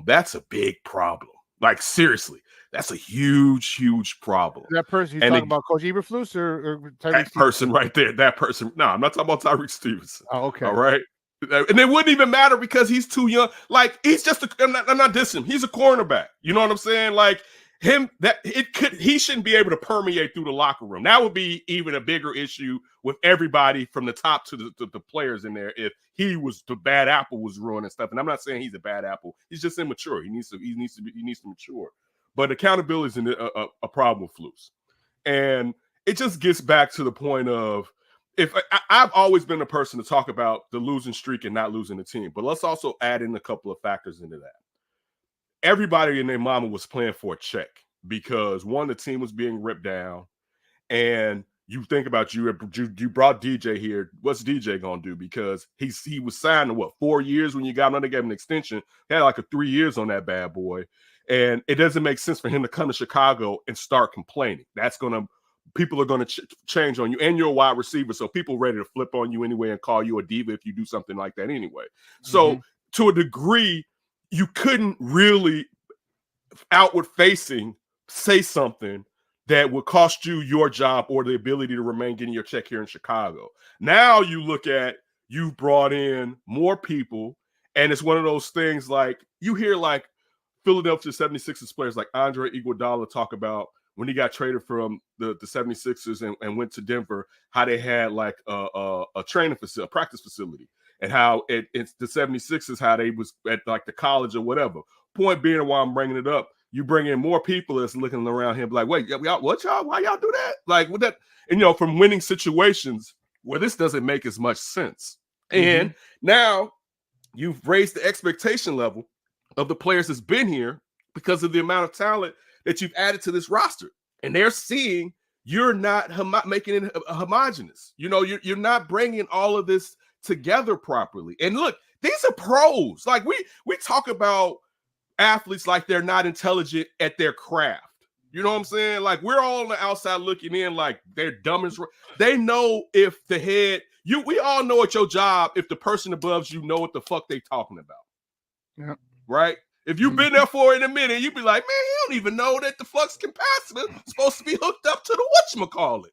That's a big problem. Like, seriously, that's a huge, huge problem. That person you're talking about, Coach Eberflus or Tyreek that person right there, that person. No, I'm not talking about Tyreek Stevenson. Oh, okay. All right. And it wouldn't even matter because he's too young. Like, he's just I'm not dissing him. He's a cornerback. You know what I'm saying? Like, he shouldn't be able to permeate through the locker room. That would be even a bigger issue with everybody from the top to the players in there if he was the bad apple was ruining stuff. And I'm not saying he's a bad apple. He's just immature. He needs to mature. But accountability is a problem with Flus. And it just gets back to the point of I've always been a person to talk about the losing streak and not losing the team. But let's also add in a couple of factors into that. Everybody and their mama was playing for a check because one, the team was being ripped down, and you think about you brought DJ here. What's DJ gonna do? Because he was signed to 4 years when you got him. They gave him an extension. He had like 3 years on that bad boy, and it doesn't make sense for him to come to Chicago and start complaining. People are gonna change on you, and you're a wide receiver, so people ready to flip on you anyway and call you a diva if you do something like that anyway. So to a degree, you couldn't really outward facing say something that would cost you your job or the ability to remain getting your check here in Chicago. Now you look at, you've brought in more people, and it's one of those things like you hear like Philadelphia 76ers players like Andre Iguodala talk about when he got traded from the 76ers and went to Denver, how they had like a training facility, a practice facility, and how it's the 76ers, how they was at like the college or whatever. Point being, why I'm bringing it up, you bring in more people that's looking around him like, wait, what y'all? Why y'all do that? Like with that, and from winning situations where this doesn't make as much sense. And now you've raised the expectation level of the players that's been here because of the amount of talent that you've added to this roster. And they're seeing you're not making it homogenous. You're not bringing all of this together properly. And look, these are pros. Like we talk about athletes like they're not intelligent at their craft. You know what I'm saying? Like we're all on the outside looking in like they're dumb as they know if the head, we all know at your job if the person above you know what the fuck they talking about. Yeah. Right? If you've been there for it in a minute, you'd be like, man, you don't even know that the flux capacitor is supposed to be hooked up to the whatchamacallit.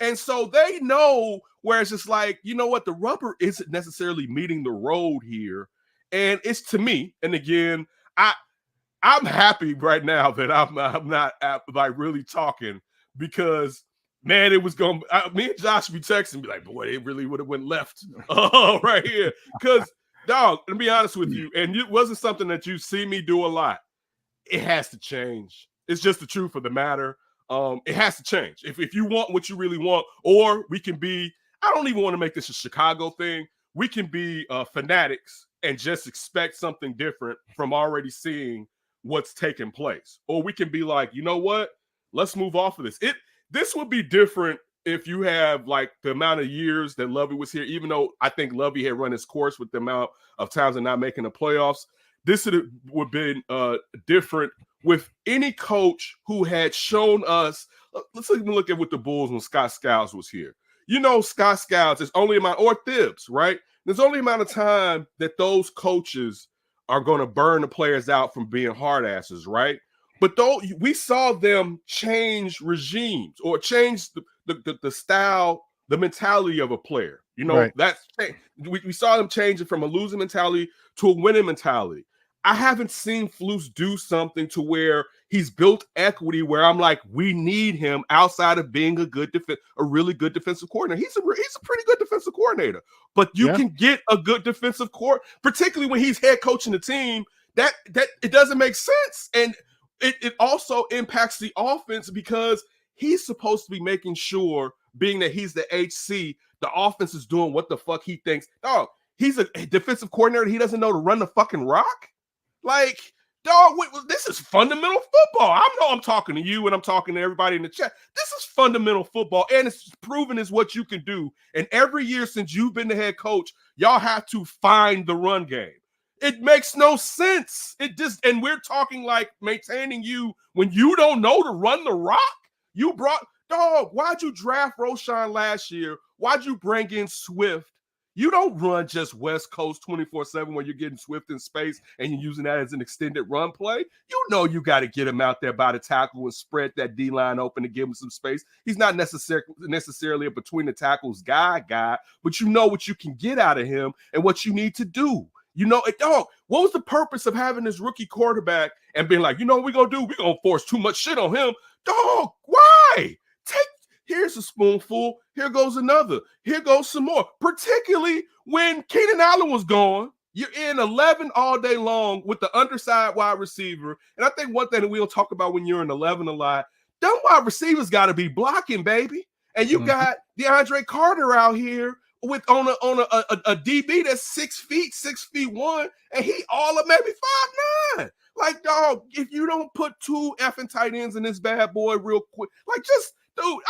And so they know where it's just like, you know what, the rubber isn't necessarily meeting the road here. And it's to me, and again, I'm happy right now that I'm not like really talking because man, it was going to me and Josh be texting, be like, boy, it really would have went left right here. Because dog, to be honest with you, and it wasn't something that you see me do a lot. It has to change. It's just the truth of the matter. It has to change. If you want what you really want, or we can be, I don't even want to make this a Chicago thing. We can be fanatics and just expect something different from already seeing what's taking place. Or we can be like, you know what? Let's move off of this. This would be different if you have like the amount of years that Lovey was here, even though I think Lovey had run his course with the amount of times of not making the playoffs. This would have been different with any coach who had shown us. Let's even look at what the Bulls when Scott Skiles was here. Scott Skiles is only amount, or Thibs, right? There's only amount of time that those coaches are going to burn the players out from being hard asses, right? But though we saw them change regimes or change the style, the mentality of a player. Right. We saw them changing from a losing mentality to a winning mentality. I haven't seen Flus do something to where he's built equity where I'm like, we need him outside of being a really good defensive coordinator. He's a pretty good defensive coordinator, but you can get a good defensive coordinator, particularly when he's head coaching the team. That it doesn't make sense, and it also impacts the offense because he's supposed to be making sure, being that he's the HC, the offense is doing what the fuck he thinks. Oh, he's a defensive coordinator. He doesn't know to run the fucking rock. Like, dog, this is fundamental football. I know I'm talking to you and I'm talking to everybody in the chat. This is fundamental football, and it's proven is what you can do. And every year since you've been the head coach, y'all have to find the run game. It makes no sense. And we're talking like maintaining you when you don't know to run the rock. Why'd you draft Roshan last year? Why'd you bring in Swift? You don't run just West Coast 24/7 where you're getting Swift in space and you're using that as an extended run play. You got to get him out there by the tackle and spread that D-line open to give him some space. He's not necessarily a between the tackles guy, but you know what you can get out of him and what you need to do. What was the purpose of having this rookie quarterback and being like, what we're going to do? We're going to force too much shit on him. Dog, why? Here's a spoonful. Here goes another. Here goes some more. Particularly when Keenan Allen was gone. You're in 11 all day long with the underside wide receiver. And I think one thing that we'll talk about when you're in 11 a lot, them wide receivers got to be blocking, baby. And you got DeAndre Carter out here with on a DB that's 6 feet 1, and he all of maybe 5'9". Like, dog, if you don't put 2 effing tight ends in this bad boy real quick, like just. Dude,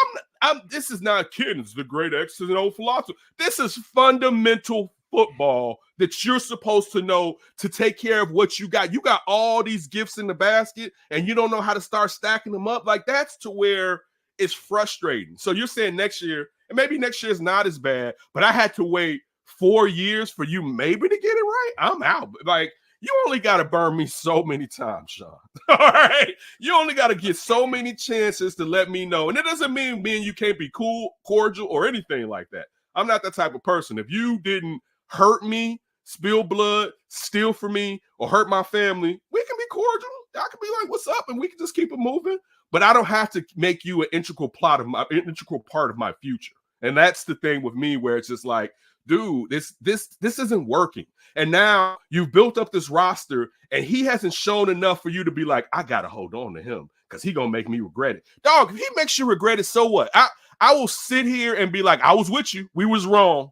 this is not kidding. The great X and O philosophy. This is fundamental football that you're supposed to know to take care of what you got. You got all these gifts in the basket, and you don't know how to start stacking them up. Like, that's to where it's frustrating. So you're saying next year, and maybe next year is not as bad, but I had to wait 4 years for you maybe to get it right. I'm out. Like, You only got to burn me so many times, Shawn. All right? You only got to get so many chances to let me know. And it doesn't mean me and you can't be cool, cordial, or anything like that. I'm not that type of person. If you didn't hurt me, spill blood, steal from me, or hurt my family, we can be cordial. I can be like, what's up? And we can just keep it moving. But I don't have to make you an integral part of my future. And that's the thing with me, where it's just like, dude, this isn't working. And now you've built up this roster, and he hasn't shown enough for you to be like, I gotta hold on to him because he's gonna make me regret it. Dog, if he makes you regret it, so what? I will sit here and be like, I was with you. We was wrong.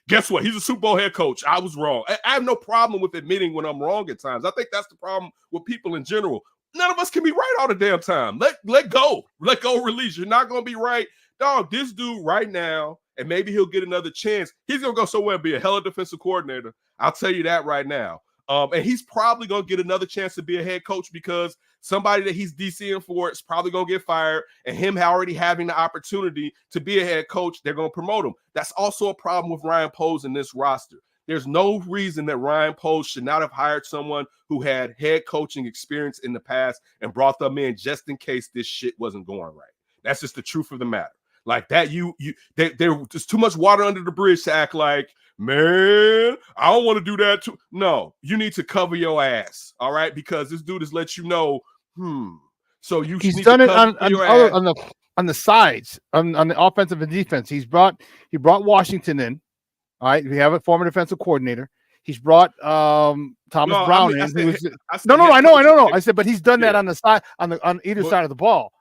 Guess what? He's a Super Bowl head coach. I was wrong. I have no problem with admitting when I'm wrong at times. I think that's the problem with people in general. None of us can be right all the damn time. Let go. Let go, release. You're not gonna be right. Dog, this dude right now, and maybe he'll get another chance. He's going to go somewhere and be a hella defensive coordinator. I'll tell you that right now. And he's probably going to get another chance to be a head coach because somebody that he's DCing for is probably going to get fired. And him already having the opportunity to be a head coach, they're going to promote him. That's also a problem with Ryan Poles in this roster. There's no reason that Ryan Poles should not have hired someone who had head coaching experience in the past and brought them in just in case this shit wasn't going right. That's just the truth of the matter. Like that, there's too much water under the bridge to act like, man, I don't want to do that too. No, you need to cover your ass, all right? Because this dude has let you know, So he's done it on the sides, on the offensive and defense. He brought Washington in. All right, we have a former defensive coordinator. He's brought Thomas Brown in. I know. I said, but he's done that on the side, on either side of the ball.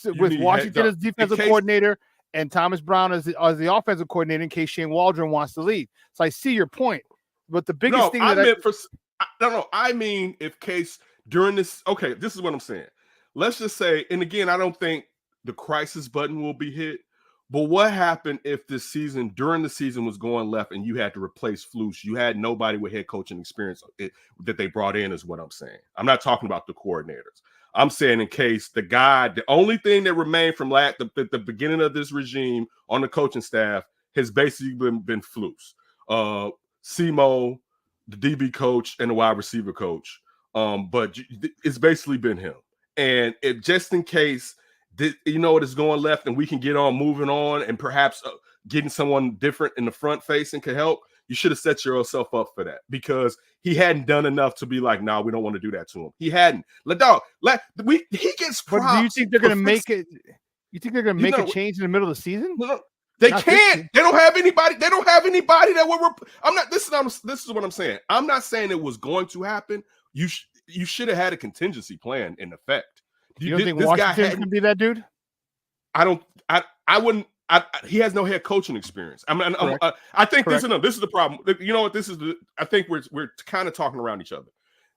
With Washington as defensive coordinator and Thomas Brown as the offensive coordinator in case Shane Waldron wants to leave. So I see your point. But the biggest thing I mean if case during this, okay, this is what I'm saying. Let's just say, and again, I don't think the crisis button will be hit, but what happened if during the season was going left and you had to replace Flus? You had nobody with head coaching experience that they brought in is what I'm saying. I'm not talking about the coordinators. I'm saying in case the only thing that remained from the beginning of this regime on the coaching staff has basically been Flus. Simo, the DB coach, and the wide receiver coach. But it's basically been him. And if just in case, what is going left and we can get on moving on and perhaps getting someone different in the front facing could help, you should have set yourself up for that because he hadn't done enough to be like, nah, we don't want to do that to him. He hadn't. He gets props. But do you think they're going to make it? You think they're going to make a change in the middle of the season? No, they can't. They don't have anybody. They don't have anybody that will. This is what I'm saying. I'm not saying it was going to happen. You should have had a contingency plan in effect. You don't think Washington's going to be that dude? I don't. I wouldn't. He has no head coaching experience. I think this is the problem. You know what? I think we're kind of talking around each other.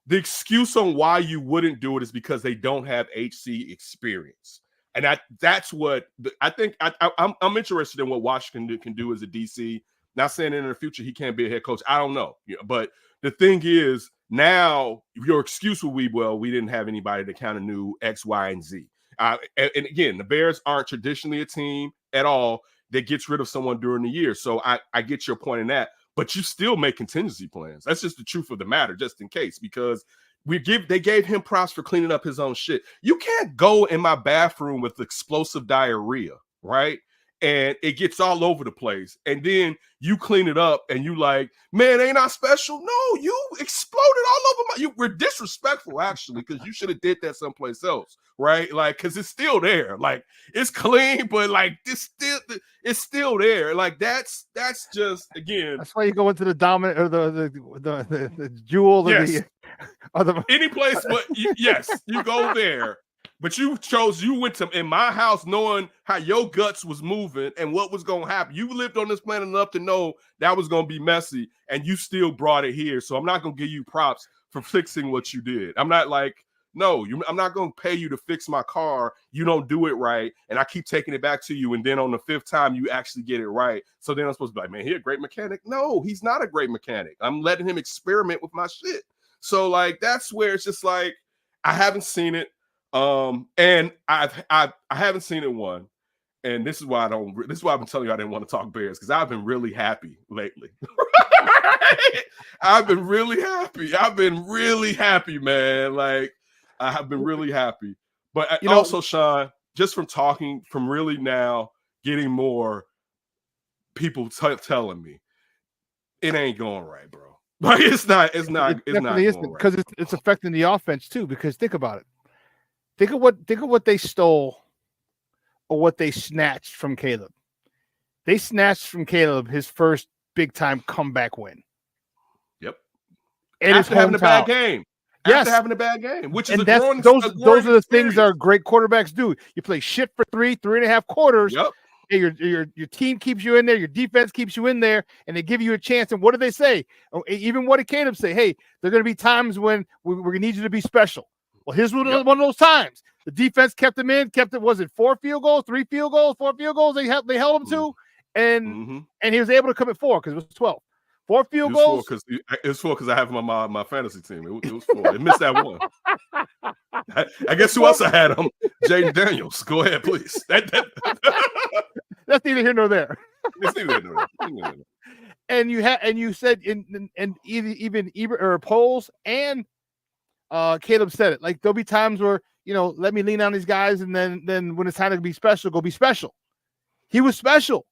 The excuse on why you wouldn't do it is because they don't have HC experience, and that's what I think. I'm interested in what Washington can do as a DC. Not saying in the future he can't be a head coach. I don't know, but the thing is now your excuse will be, well, we didn't have anybody that kind of knew X, Y, and Z. And again, the Bears aren't traditionally a team at all that gets rid of someone during the year. So I get your point in that, but you still make contingency plans. That's just the truth of the matter, just in case, because they gave him props for cleaning up his own shit. You can't go in my bathroom with explosive diarrhea, right? And it gets all over the place. And then you clean it up and you like, man, ain't I special? No, you exploded all over you were disrespectful, actually, because you should have did that someplace else, right? Like, because it's still there. Like, it's clean, but like it's still there. Like, that's just, again. That's why you go into the dominant or the jewel. Yes. Any place, but yes, you go there. But you went to in my house knowing how your guts was moving and what was going to happen. You lived on this planet enough to know that was going to be messy, and you still brought it here. So I'm not going to give you props for fixing what you did. I'm not like, no, I'm not going to pay you to fix my car. You don't do it right, and I keep taking it back to you, and then on the fifth time, you actually get it right. So then I'm supposed to be like, man, he's a great mechanic. No, he's not a great mechanic. I'm letting him experiment with my shit. So, like, that's where it's just like, I haven't seen it. And I haven't seen it one, and this is why I've been telling you I didn't want to talk Bears, because I've been really happy lately. I've been really happy. I've been really happy, man. Like, I have been really happy. But also, Shawn, just from talking, from really now getting more people telling me it ain't going right, bro. Like, it's not going right. Because it's affecting the offense too. Because think about it. Think of what they stole or what they snatched from Caleb. They snatched from Caleb his first big time comeback win. Yep. And after having a bad game. Yes. After having a bad game, which is those are the things that great quarterbacks do. You play shit for 3.5 quarters. Yep. And your team keeps you in there. Your defense keeps you in there, and they give you a chance. And what do they say? Even what did Caleb say? Hey, there are going to be times when we're going to need you to be special. Well, here's one of those times. The defense kept him in. Was it 4 field goals, 3 field goals, 4 field goals? They held him to, and he was able to come at 4 because it was 12. 4 field goals. It's 4 because I have my fantasy team. It was 4. They missed that one. I guess who else I had him? Jaden Daniels. Go ahead, please. That's neither here nor there. It's neither here nor there. And you said even Poles and Caleb said it. Like, there'll be times where, let me lean on these guys, and then when it's time to be special, go be special. He was special.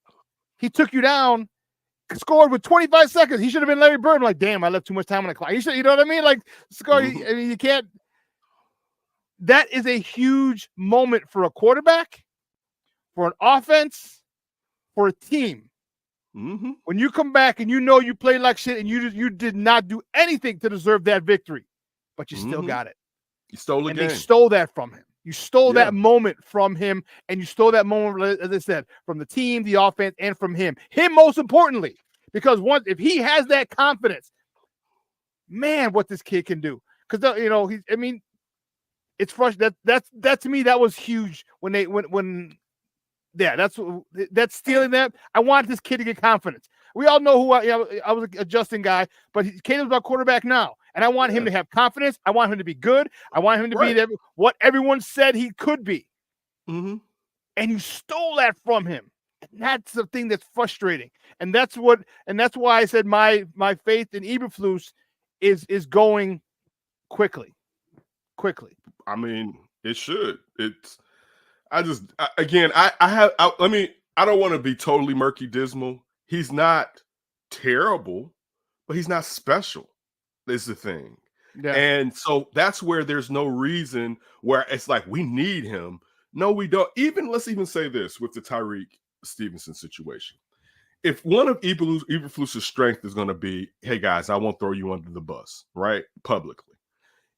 He took you down, scored with 25 seconds. He should have been Larry Bird. I'm like, damn, I left too much time on the clock. You know what I mean? Like, score. You can't. That is a huge moment for a quarterback, for an offense, for a team. Mm-hmm. When you come back and you played like shit and you did not do anything to deserve that victory, but you still got it. You stole the game. They stole that from him. You stole that moment from him, and you stole that moment, as I said, from the team, the offense, and from him. Him most importantly, because if he has that confidence, man, what this kid can do. Because it's frustrating. That to me, that was huge that's stealing that. I want this kid to get confidence. We all know who I was a Justin guy, but Caleb's our quarterback now. And I want him to have confidence. I want him to be good. I want him to be what everyone said he could be. Mm-hmm. And you stole that from him. And that's the thing that's frustrating. And that's why I said my faith in Eberflus is going quickly. I mean, it should. I don't want to be totally murky dismal. He's not terrible, but he's not special. Is the thing. Yeah. And so that's where there's no reason where it's like we need him. No, we don't. Let's even say this with the Tyreek Stevenson situation. If one of Eberflus's strength is going to be, hey guys, I won't throw you under the bus, right? Publicly.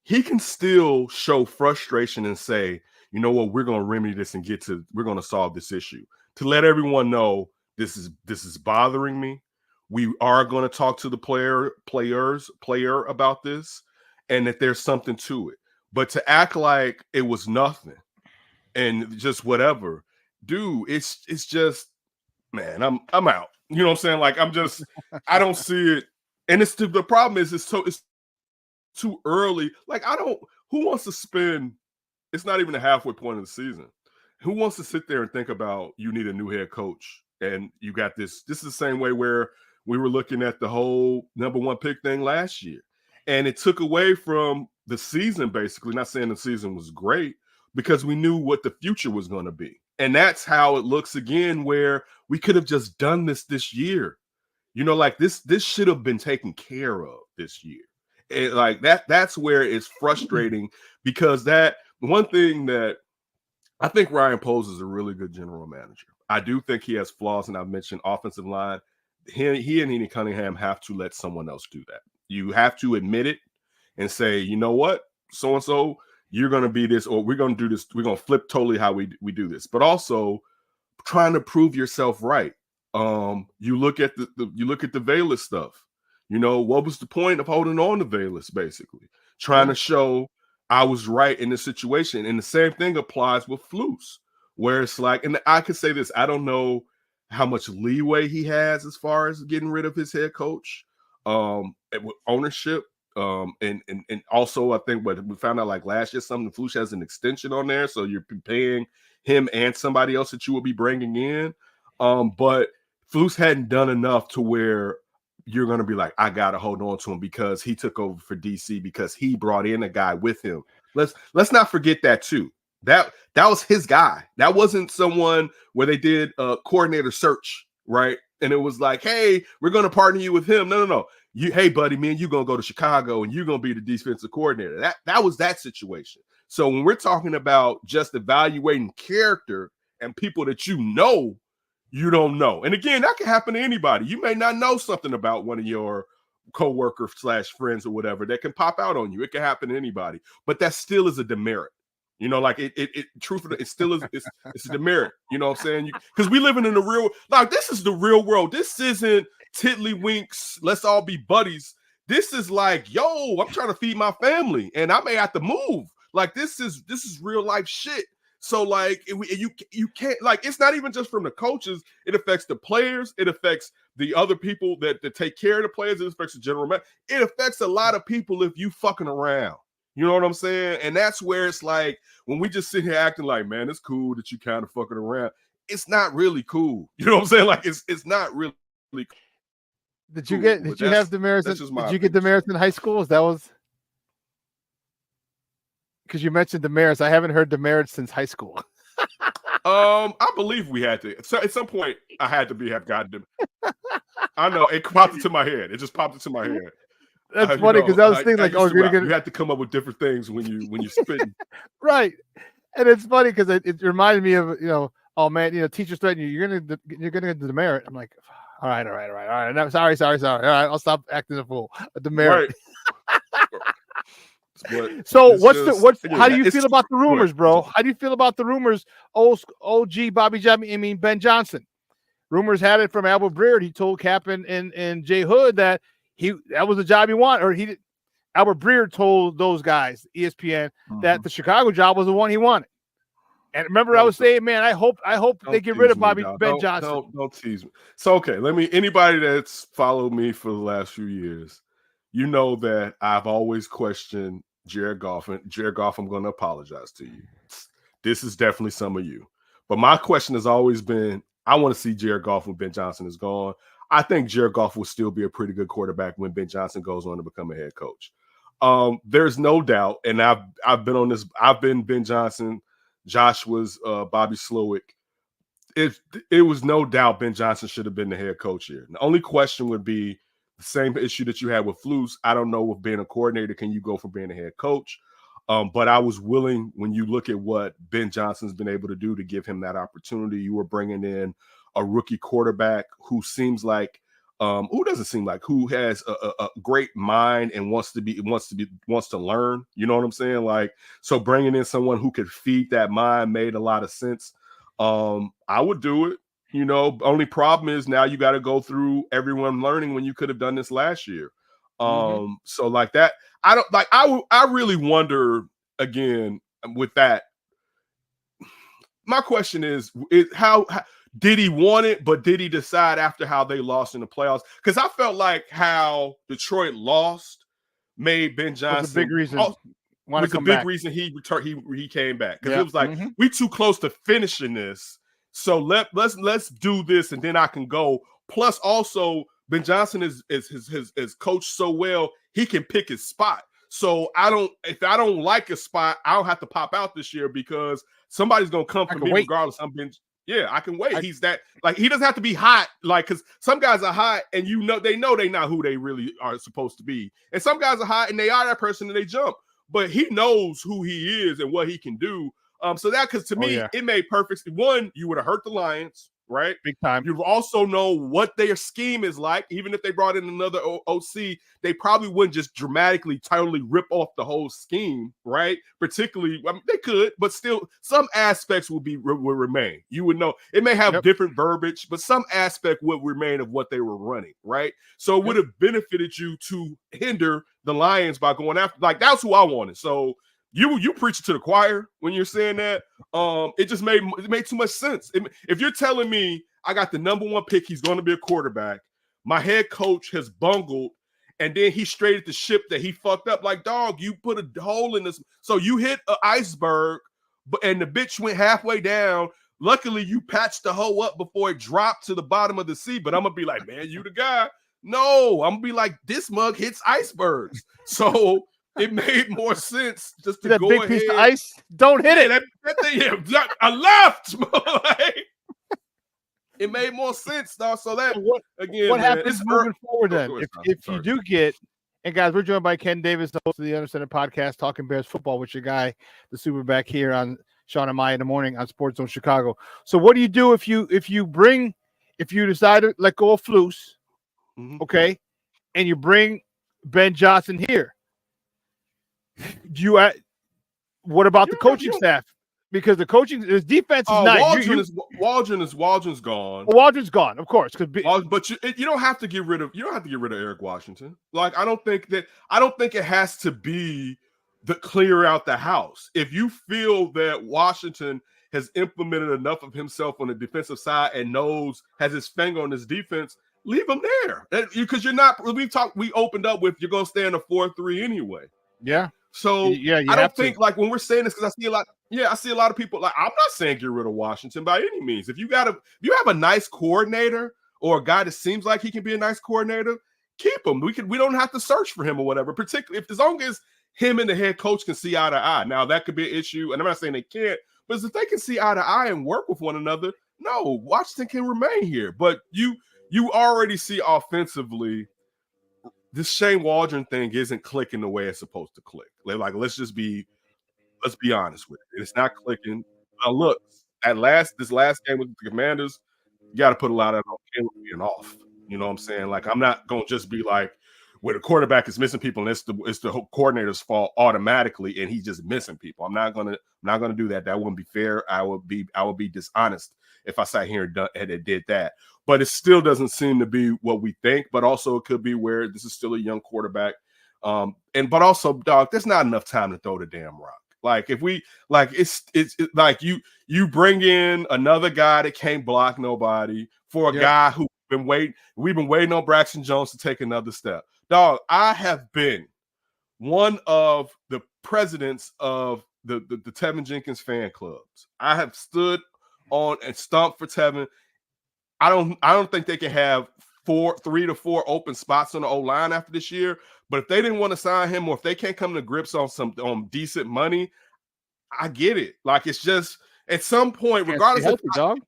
He can still show frustration and say, you know what, we're going to remedy this and we're going to solve this issue. To let everyone know this is bothering me. We are going to talk to the player about this, and that there's something to it. But to act like it was nothing and just whatever, dude, it's just, man, I'm out. You know what I'm saying? Like, I don't see it. And the problem is it's too early. Like, who wants to spend, it's not even the halfway point of the season. Who wants to sit there and think about you need a new head coach and you got this is the same way where we were looking at the whole number 1 pick thing last year. And it took away from the season, basically. Not saying the season was great, because we knew what the future was going to be. And that's how it looks again, where we could have just done this year. Like this should have been taken care of this year. And like that's where it's frustrating, because that one thing that I think Ryan Poles is a really good general manager. I do think he has flaws, and I've mentioned offensive line. He and Henny Cunningham have to let someone else do that. You have to admit it and say, you know what, so-and-so, you're going to be this, or we're going to do this. We're going to flip totally how we do this. But also trying to prove yourself right. You look at the Velus stuff. What was the point of holding on to Velus, basically? Trying to show I was right in this situation. And the same thing applies with Flus, where it's like, and I could say this, I don't know how much leeway he has as far as getting rid of his head coach, with ownership. And also I think what we found out like last year, something Flus has an extension on there. So you're paying him and somebody else that you will be bringing in. But Flus hadn't done enough to where you're going to be like, I got to hold on to him because he took over for DC because he brought in a guy with him. Let's not forget that too. That was his guy. That wasn't someone where they did a coordinator search, right? And it was like, hey, we're going to partner you with him. No. Hey, buddy, me and you going to go to Chicago and you're going to be the defensive coordinator. That was that situation. So when we're talking about just evaluating character and people that you don't know. And again, that can happen to anybody. You may not know something about one of your co-workers / friends or whatever that can pop out on you. It can happen to anybody, but that still is a demerit. You know, like truthfully, it still is. It's a demerit. You know what I'm saying? Because we living in the real. Like this is the real world. This isn't tiddlywinks. Let's all be buddies. This is like, yo, I'm trying to feed my family, and I may have to move. Like this is real life shit. So like you can't, like, it's not even just from the coaches. It affects the players. It affects the other people that take care of the players. It affects the general manager. It affects a lot of people if you fucking around. You know what I'm saying? And that's where it's like when we just sit here acting like, man, it's cool that you kind of fucking around. It's not really cool. You know what I'm saying? Like it's not really cool. Did you have demerits? Did you get demerits in high school? That was because you mentioned demerits. I haven't heard demerits since high school. I believe we had to. So at some point, I had to have gotten them. I know it popped into my head. It just popped into my head. That's funny because I was thinking like, oh, you're gonna get. You have to come up with different things when you spitting. Right, and it's funny because it reminded me of oh man, teachers threaten you. You're gonna get the demerit. I'm like, all right. No, sorry. All right, I'll stop acting a fool. A demerit. Right. So how do you feel about the rumors, bro? How do you feel about the rumors? OG Bobby Ben Johnson. Rumors had it from Albert Breer. He told Cap and Jay Hood that that was the job he wanted, Albert Breer told those guys, ESPN, that the Chicago job was the one he wanted. And remember, I was saying, man, I hope they get rid of Ben Johnson. Don't tease me. So okay, anybody that's followed me for the last few years, you know that I've always questioned Jared Goff. And Jared Goff, I'm going to apologize to you. This is definitely some of you. But my question has always been, I want to see Jared Goff when Ben Johnson is gone. I think Jared Goff will still be a pretty good quarterback when Ben Johnson goes on to become a head coach. There's no doubt, and I've been on this. I've been Ben Johnson, Josh was Bobby Slowick. It was no doubt Ben Johnson should have been the head coach here. The only question would be the same issue that you had with Flus. I don't know if being a coordinator, can you go from being a head coach? But I was willing, when you look at what Ben Johnson's been able to do, to give him that opportunity. You were bringing in a rookie quarterback who who has a great mind and wants to learn. You know what I'm saying? Like, so bringing in someone who could feed that mind made a lot of sense. I would do it. Only problem is now you got to go through everyone learning when you could have done this last year. So like that, I don't like, I really wonder again with that. My question is how did he want it, but did he decide after how they lost in the playoffs? Because I felt like how Detroit lost made Ben Johnson was a big reason. Reason he returned. He came back because it was like we too close to finishing this. So let's do this, and then I can go. Plus, also Ben Johnson is coached so well, he can pick his spot. So if I don't like a spot, I don't have to pop out this year because somebody's gonna come for me regardless. I can wait. He's that, like, he doesn't have to be hot, like, because some guys are hot and they know they're not who they really are supposed to be. And some guys are hot and they are that person and they jump. But he knows who he is and what he can do. So that, because to me, it made perfect. One, you would have hurt the Lions, right? Big time. You also know what their scheme is like. Even if they brought in another OC, they probably wouldn't just dramatically, totally rip off the whole scheme, right? Particularly, I mean, they could, but still, some aspects will remain. You would know. It may have different verbiage, but some aspect would remain of what they were running, right? So it would have benefited you to hinder the Lions by going after. Like, that's who I wanted. So you preach to the choir when you're saying that. It just made too much sense. If you're telling me I got the number one pick, he's going to be a quarterback, my head coach has bungled, and then he straightened the ship that he fucked up. Like, dog, you put a hole in this. So you hit an iceberg, and the bitch went halfway down. Luckily, you patched the hole up before it dropped to the bottom of the sea. But I'm going to be like, man, you the guy. No, I'm gonna be like, this mug hits icebergs. So it made more sense just to that go big ahead. piece of ice. Don't hit it. That thing, I left. Like, it made more sense, though. So that again, what man, happens it's moving forward then? If Sorry. you do get, and guys, we're joined by Ken Davis, the host of the Undercenter podcast, Talking Bears Football with your guy, the SuperBack here on Shawn and Maya in the morning on Sports Zone Chicago. So what do you do if you decide to let go of Flus, okay, and you bring Ben Johnson here? What about the coaching staff? Because the defense is nice. Waldron's gone. Waldron's gone, of course. But you don't have to get rid of Eric Washington. Like I don't think it has to be the clear out the house. If you feel that Washington has implemented enough of himself on the defensive side and has his finger on his defense, leave him there. Because we opened up with you're gonna stay in a 4-3 anyway. Yeah. So I don't think like when we're saying this, because I see a lot of people like, I'm not saying get rid of Washington by any means. If you have a nice coordinator or a guy that seems like he can be a nice coordinator, keep him. We don't have to search for him or whatever, particularly as long as him and the head coach can see eye to eye. Now that could be an issue, and I'm not saying they can't, but if they can see eye to eye and work with one another, no, Washington can remain here. But you already see offensively, this Shane Waldron thing isn't clicking the way it's supposed to click. Like, let's be honest with it. It's not clicking. Now, look, this last game with the Commanders, you got to put a lot of on being off. You know what I'm saying? Like, I'm not going to just be like, where the quarterback is missing people and it's the coordinator's fault automatically, and he's just missing people. I'm not gonna do that. That wouldn't be fair. I would be dishonest if I sat here and did that. But it still doesn't seem to be what we think. But also it could be where this is still a young quarterback. But also, dog, there's not enough time to throw the damn rock. Like if we like it's like you bring in another guy that can't block nobody for a guy who we've been waiting on Braxton Jones to take another step. Dog, I have been one of the presidents of the Tevinjenkins fan clubs. I have stood on and stomped for Tevin. I don't think they can have 3 to 4 open spots on the O-line after this year. But if they didn't want to sign him, or if they can't come to grips on decent money, I get it. Like it's just at some point, regardless of dog.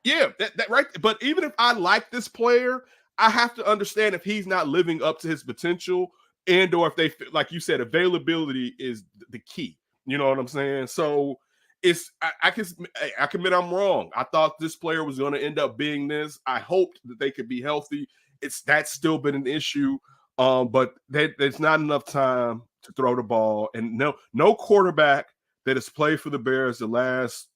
Yeah, that right. But even if I like this player, I have to understand if he's not living up to his potential, and or if they, like you said, availability is the key. You know what I'm saying? So I can admit I'm wrong. I thought this player was going to end up being this. I hoped that they could be healthy. That's still been an issue, but there's not enough time to throw the ball, and no quarterback that has played for the Bears the last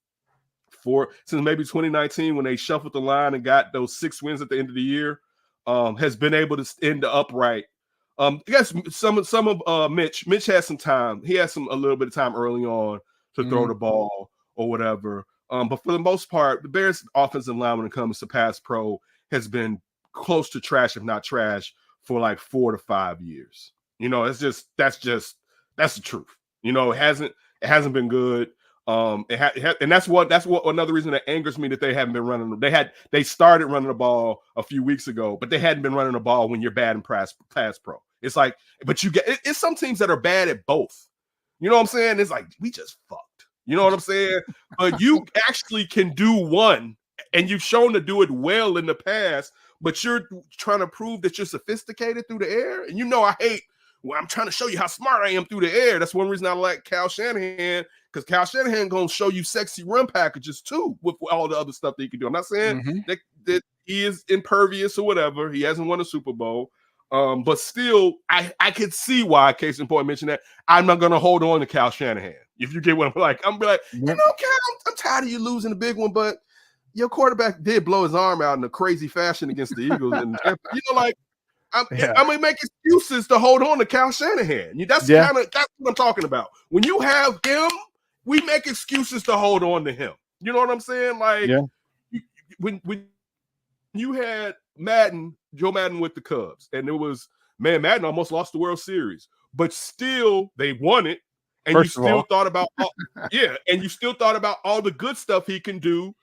since maybe 2019 when they shuffled the line and got those 6 wins at the end of the year. Has been able to end the upright. I guess some of Mitch had some time. He had a little bit of time early on to throw the ball or whatever. But for the most part, the Bears' offensive line when it comes to pass pro has been close to trash, if not trash, for like 4 to 5 years. You know, that's the truth. You know, it hasn't been good. And that's what another reason that angers me that they haven't been running. They started running the ball a few weeks ago, but they hadn't been running the ball when you're bad in pass pro. It's like, but it's some teams that are bad at both. You know what I'm saying? It's like we just fucked. You know what I'm saying? But you actually can do one, and you've shown to do it well in the past. But you're trying to prove that you're sophisticated through the air, and I'm trying to show you how smart I am through the air. That's one reason I like Kyle Shanahan, because Kyle Shanahan gonna show you sexy run packages too with all the other stuff that he can do. I'm not saying that he is impervious or whatever. He hasn't won a Super Bowl, but still, I could see why. Case in point, mentioned that I'm not gonna hold on to Kyle Shanahan. If you get what I'm like, I'm be like, you know, Kyle, I'm tired of you losing the big one, but your quarterback did blow his arm out in a crazy fashion against the Eagles, and you know, like. I'm gonna make excuses to hold on to Kyle Shanahan. That's what I'm talking about. When you have him, we make excuses to hold on to him. You know what I'm saying? Like when you had Joe Madden with the Cubs, and it was Madden almost lost the World Series, but still they won it, and you still thought about all the good stuff he can do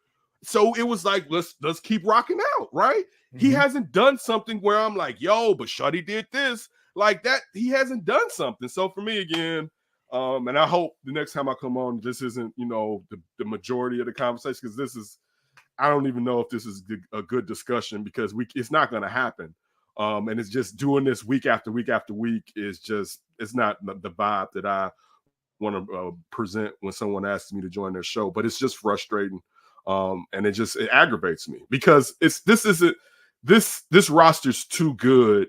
So it was like, let's keep rocking out, right? He hasn't done something where I'm like, yo, but Shuddy did this. Like that, he hasn't done something. So for me, again, and I hope the next time I come on, this isn't, the majority of the conversation, because this is, I don't even know if this is a good discussion, because it's not going to happen. And it's just doing this week after week after week is just, it's not the vibe that I want to present when someone asks me to join their show. But it's just frustrating. And it aggravates me, because this roster's too good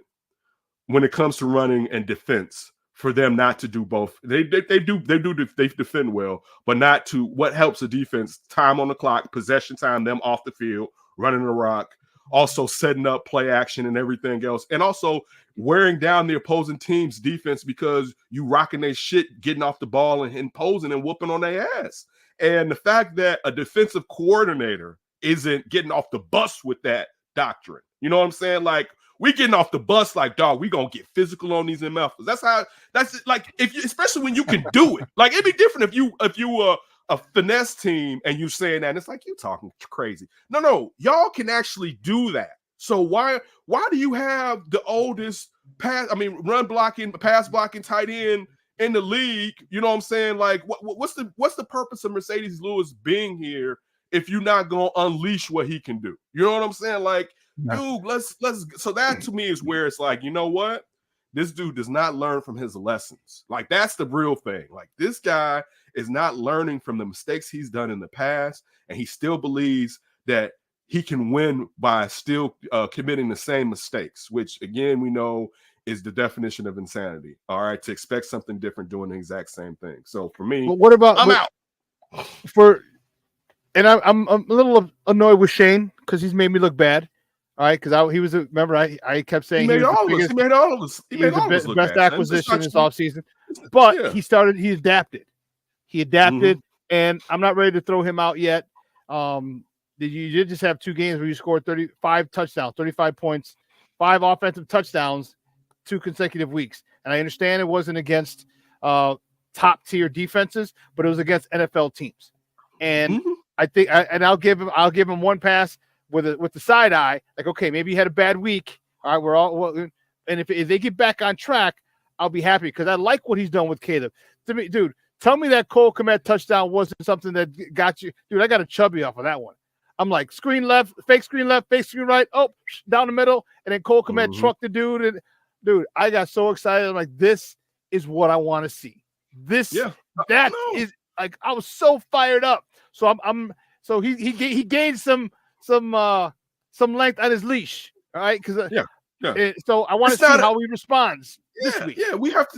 when it comes to running and defense for them not to do both. They defend well, but not to what helps a defense: time on the clock, possession time, them off the field, running the rock, also setting up play action and everything else, and also wearing down the opposing team's defense because you rocking their shit, getting off the ball and imposing and whooping on their ass. And the fact that a defensive coordinator isn't getting off the bus with that doctrine, you know what I'm saying? Like, we getting off the bus like, dog, we gonna get physical on these MFs. That's like, especially when you can do it. Like, it'd be different if you a finesse team and you saying that, and it's like, you talking crazy. No, y'all can actually do that. So why do you have the oldest run blocking, pass blocking tight end in the league? You know what I'm saying? Like, what's the purpose of Mercedes Lewis being here if you're not gonna unleash what he can do? You know what I'm saying? Like, dude, let's. So that to me is where it's like, you know what? This dude does not learn from his lessons. Like, that's the real thing. Like, this guy is not learning from the mistakes he's done in the past, and he still believes that he can win by still committing the same mistakes, which, again, we know is the definition of insanity. All right, to expect something different doing the exact same thing. So for me, but what about I'm out. I'm a little annoyed with Shane because he's made me look bad. All right, because he was remember I kept saying he made all of us. He made all of us. He made all of us look best bad. acquisition this offseason. But he adapted. He adapted, and I'm not ready to throw him out yet. You did just have 2 games where you scored 35 touchdowns, 35 points, 5 offensive touchdowns, 2 consecutive weeks. And I understand it wasn't against top tier defenses, but it was against NFL teams. And I think, I'll give him one pass with the side eye. Like, okay, maybe he had a bad week. All right, and if they get back on track, I'll be happy, because I like what he's done with Caleb. To me, dude, tell me that Cole Kmet touchdown wasn't something that got you, dude. I got a chubby off of that one. I'm like, screen left, fake screen right, down the middle, and then Cole Kmet trucked the dude. And dude, I got so excited. I'm like, this is what I want to see. That is like, I was so fired up. So so he gained some length on his leash. All right, because so I want to see how he responds this week. Yeah, we have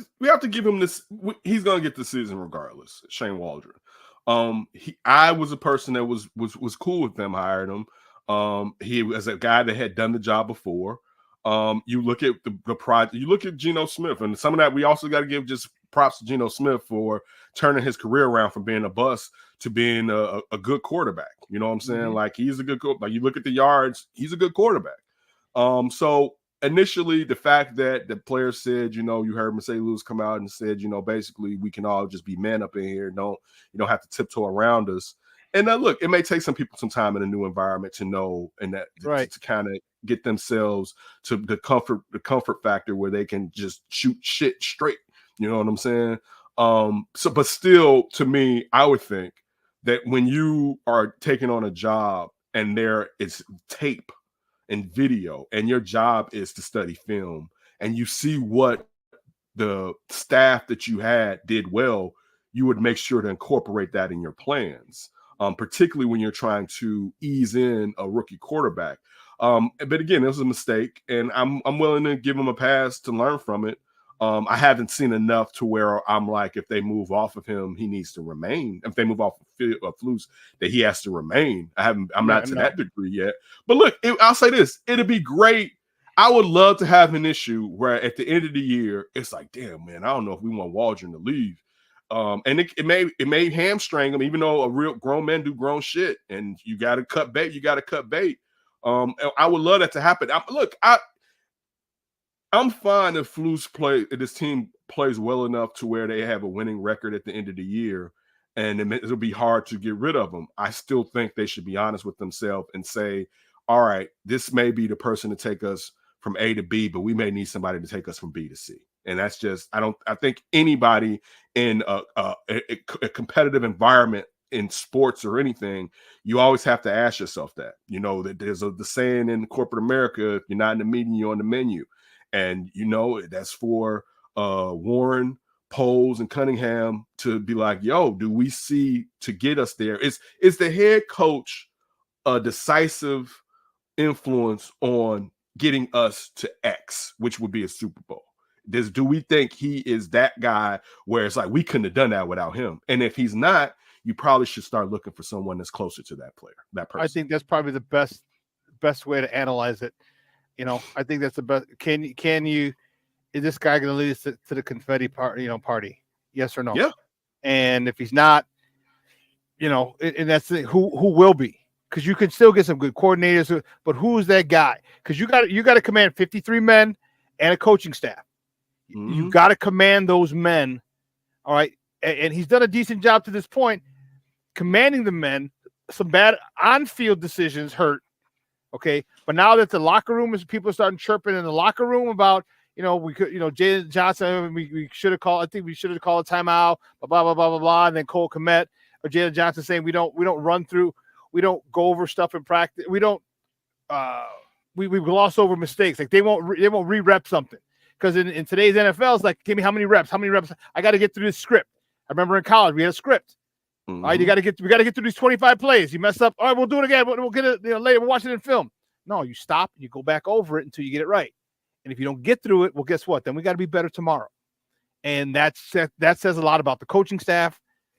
to give him this. He's gonna get the season regardless. Shane Waldron. I was a person that was cool with them hiring him. He was a guy that had done the job before. You look at the project. You look at Geno Smith, and some of that we also got to give just props to Geno Smith for turning his career around from being a bust to being a good quarterback. You know what I'm saying? Like, he's a good quarterback. Like, you look at the yards, he's a good quarterback. So initially, the fact that the players said, you heard Mercedes Lewis come out and said, basically we can all just be men up in here. You don't have to tiptoe around us. And look, it may take some people some time in a new environment to know, and that to kind of get themselves to the comfort factor where they can just shoot shit straight. You know what I'm saying? But still, to me, I would think that when you are taking on a job and there is tape and video, and your job is to study film, and you see what the staff that you had did well, you would make sure to incorporate that in your plans, particularly when you're trying to ease in a rookie quarterback. But again, it was a mistake, and I'm willing to give him a pass to learn from it. I haven't seen enough to where I'm like, if they move off of him, he needs to remain. If they move off of Flus, that he has to remain. I'm not to that degree yet. But look, I'll say this: it'd be great. I would love to have an issue where at the end of the year, it's like, damn, man, I don't know if we want Waldron to leave. And it may hamstring him, even though a real grown man do grown shit, and you got to cut bait. You got to cut bait. I would love that to happen. I'm fine if this team plays well enough to where they have a winning record at the end of the year, and it'll be hard to get rid of them. I still think they should be honest with themselves and say, all right, this may be the person to take us from A to B, but we may need somebody to take us from B to C. And that's just, I think anybody in a competitive environment in sports or anything, you always have to ask yourself that. You know, that there's the saying in corporate America, if you're not in the meeting, you're on the menu. And, you know, that's for Warren, Poles, and Cunningham to be like, yo, do we see to get us there? Is the head coach a decisive influence on getting us to X, which would be a Super Bowl? Do we think he is that guy where it's like we couldn't have done that without him? And if he's not, you probably should start looking for someone that's closer to that player, that person. I think that's probably the best way to analyze it. You know, I think that's the best. Is this guy going to lead us to the confetti party? Yes or no? Yeah. And if he's not, you know, and that's the, who will be, because you can still get some good coordinators, but who's that guy? Because you got to command 53 men and a coaching staff. Mm-hmm. You got to command those men. All right. And he's done a decent job to this point, commanding the men. Some bad on-field decisions hurt. Okay. But now that the locker room is, people are starting chirping in the locker room about, you know, we could, you know, Jalen Johnson, we should have called, I think we should have called a timeout, blah, blah, blah, blah, blah. And then Cole Kmet or Jalen Johnson saying we don't run through, we don't go over stuff in practice. We don't, we gloss over mistakes. Like they won't re-rep something. Because in today's NFL, it's like, give me how many reps? How many reps? I got to get through this script. I remember in college, we had a script. Mm-hmm. All right, we got to get through these 25 plays. You mess up, all right, we'll do it again. We'll get it later. We'll watch it in film. No, you stop and you go back over it until you get it right. And if you don't get through it, well, guess what? Then we got to be better tomorrow. And that says a lot about the coaching staff.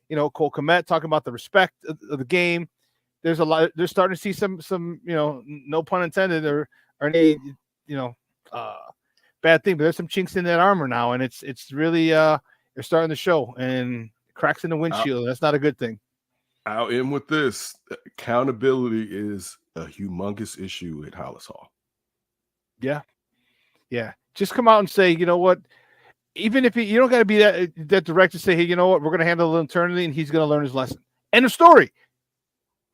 You know, Cole Kmet talking about the respect of the game. There's a lot. They're starting to see some you know, no pun intended, or any, you know, bad thing. But there's some chinks in that armor now, and it's really they're starting to show, and cracks in the windshield. That's not a good thing. I'll end with this: accountability is a humongous issue at Hollis Hall. Yeah. Just come out and say, you know what? Even if you don't got to be that direct to say, hey, you know what? We're going to handle it internally, and he's going to learn his lesson. End of story.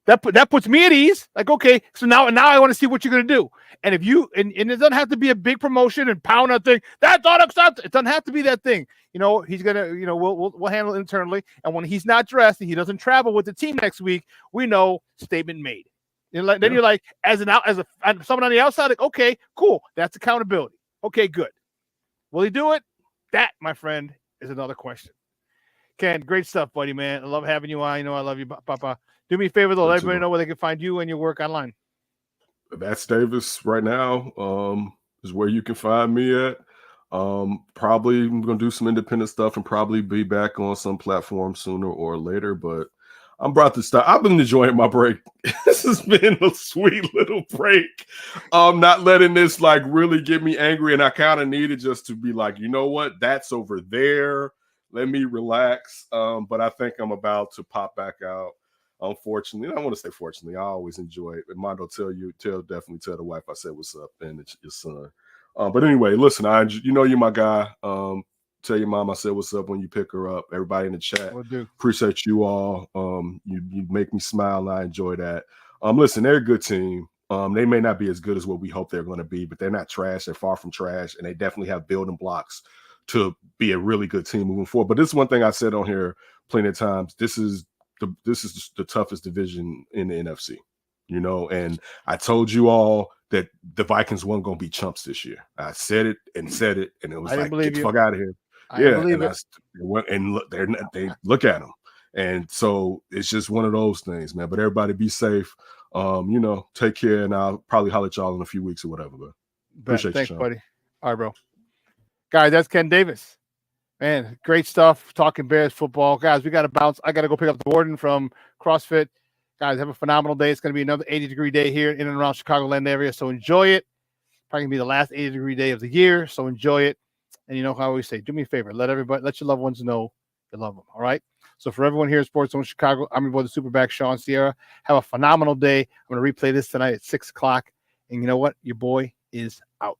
That puts me at ease. Like, okay, so now I want to see what you're going to do. And if you and it doesn't have to be a big promotion and pound that thing. That's not acceptable. It doesn't have to be that thing. You know, he's gonna. You know, we'll handle it internally. And when he's not dressed and he doesn't travel with the team next week, we know statement made. And then you're like, as someone on the outside, like, okay, cool. That's accountability. Okay, good. Will he do it? That, my friend, is another question. Ken, great stuff, buddy, man. I love having you on. You know I love you, Papa. Do me a favor, though. Let everybody know where they can find you and your work online. That's Davis right now. Is where you can find me at. Probably I'm going to do some independent stuff and probably be back on some platform sooner or later, but I'm about to start. I've been enjoying my break. This has been a sweet little break. Not letting this like really get me angry, and I kind of needed just to be like, you know what? That's over there. Let me relax. But I think I'm about to pop back out. Unfortunately, I don't want to say fortunately. I always enjoy it. But Mondo, definitely tell the wife I said what's up, and it's your son. But anyway, listen, you're my guy. Tell your mom I said what's up when you pick her up. Everybody in the chat, will do. Appreciate you all. You make me smile, and I enjoy that. Listen, they're a good team. They may not be as good as what we hope they're going to be, but they're not trash. They're far from trash, and they definitely have building blocks to be a really good team moving forward. But this is one thing I said on here plenty of times. This is the toughest division in the NFC, you know, and I told you all that the Vikings weren't going to be chumps this year. I said it, and it was like, get the fuck out of here. They look at them. And so it's just one of those things, man. But everybody be safe. You know, take care, and I'll probably holler at y'all in a few weeks or whatever. But appreciate Thanks, you, Shawn. buddy. All right, bro. Guys, that's Ken Davis. Man, great stuff. Talking Bears football. Guys, we got to bounce. I got to go pick up the warden from CrossFit. Guys, have a phenomenal day. It's going to be another 80-degree day here in and around Chicagoland area. So enjoy it. Probably going to be the last 80-degree day of the year. So enjoy it. And you know how I always say, do me a favor. Let your loved ones know you love them. All right? So for everyone here at Sports Zone Chicago, I'm your boy, the SuperBack, Shawn Sierra. Have a phenomenal day. I'm going to replay this tonight at 6 o'clock. And you know what? Your boy is out.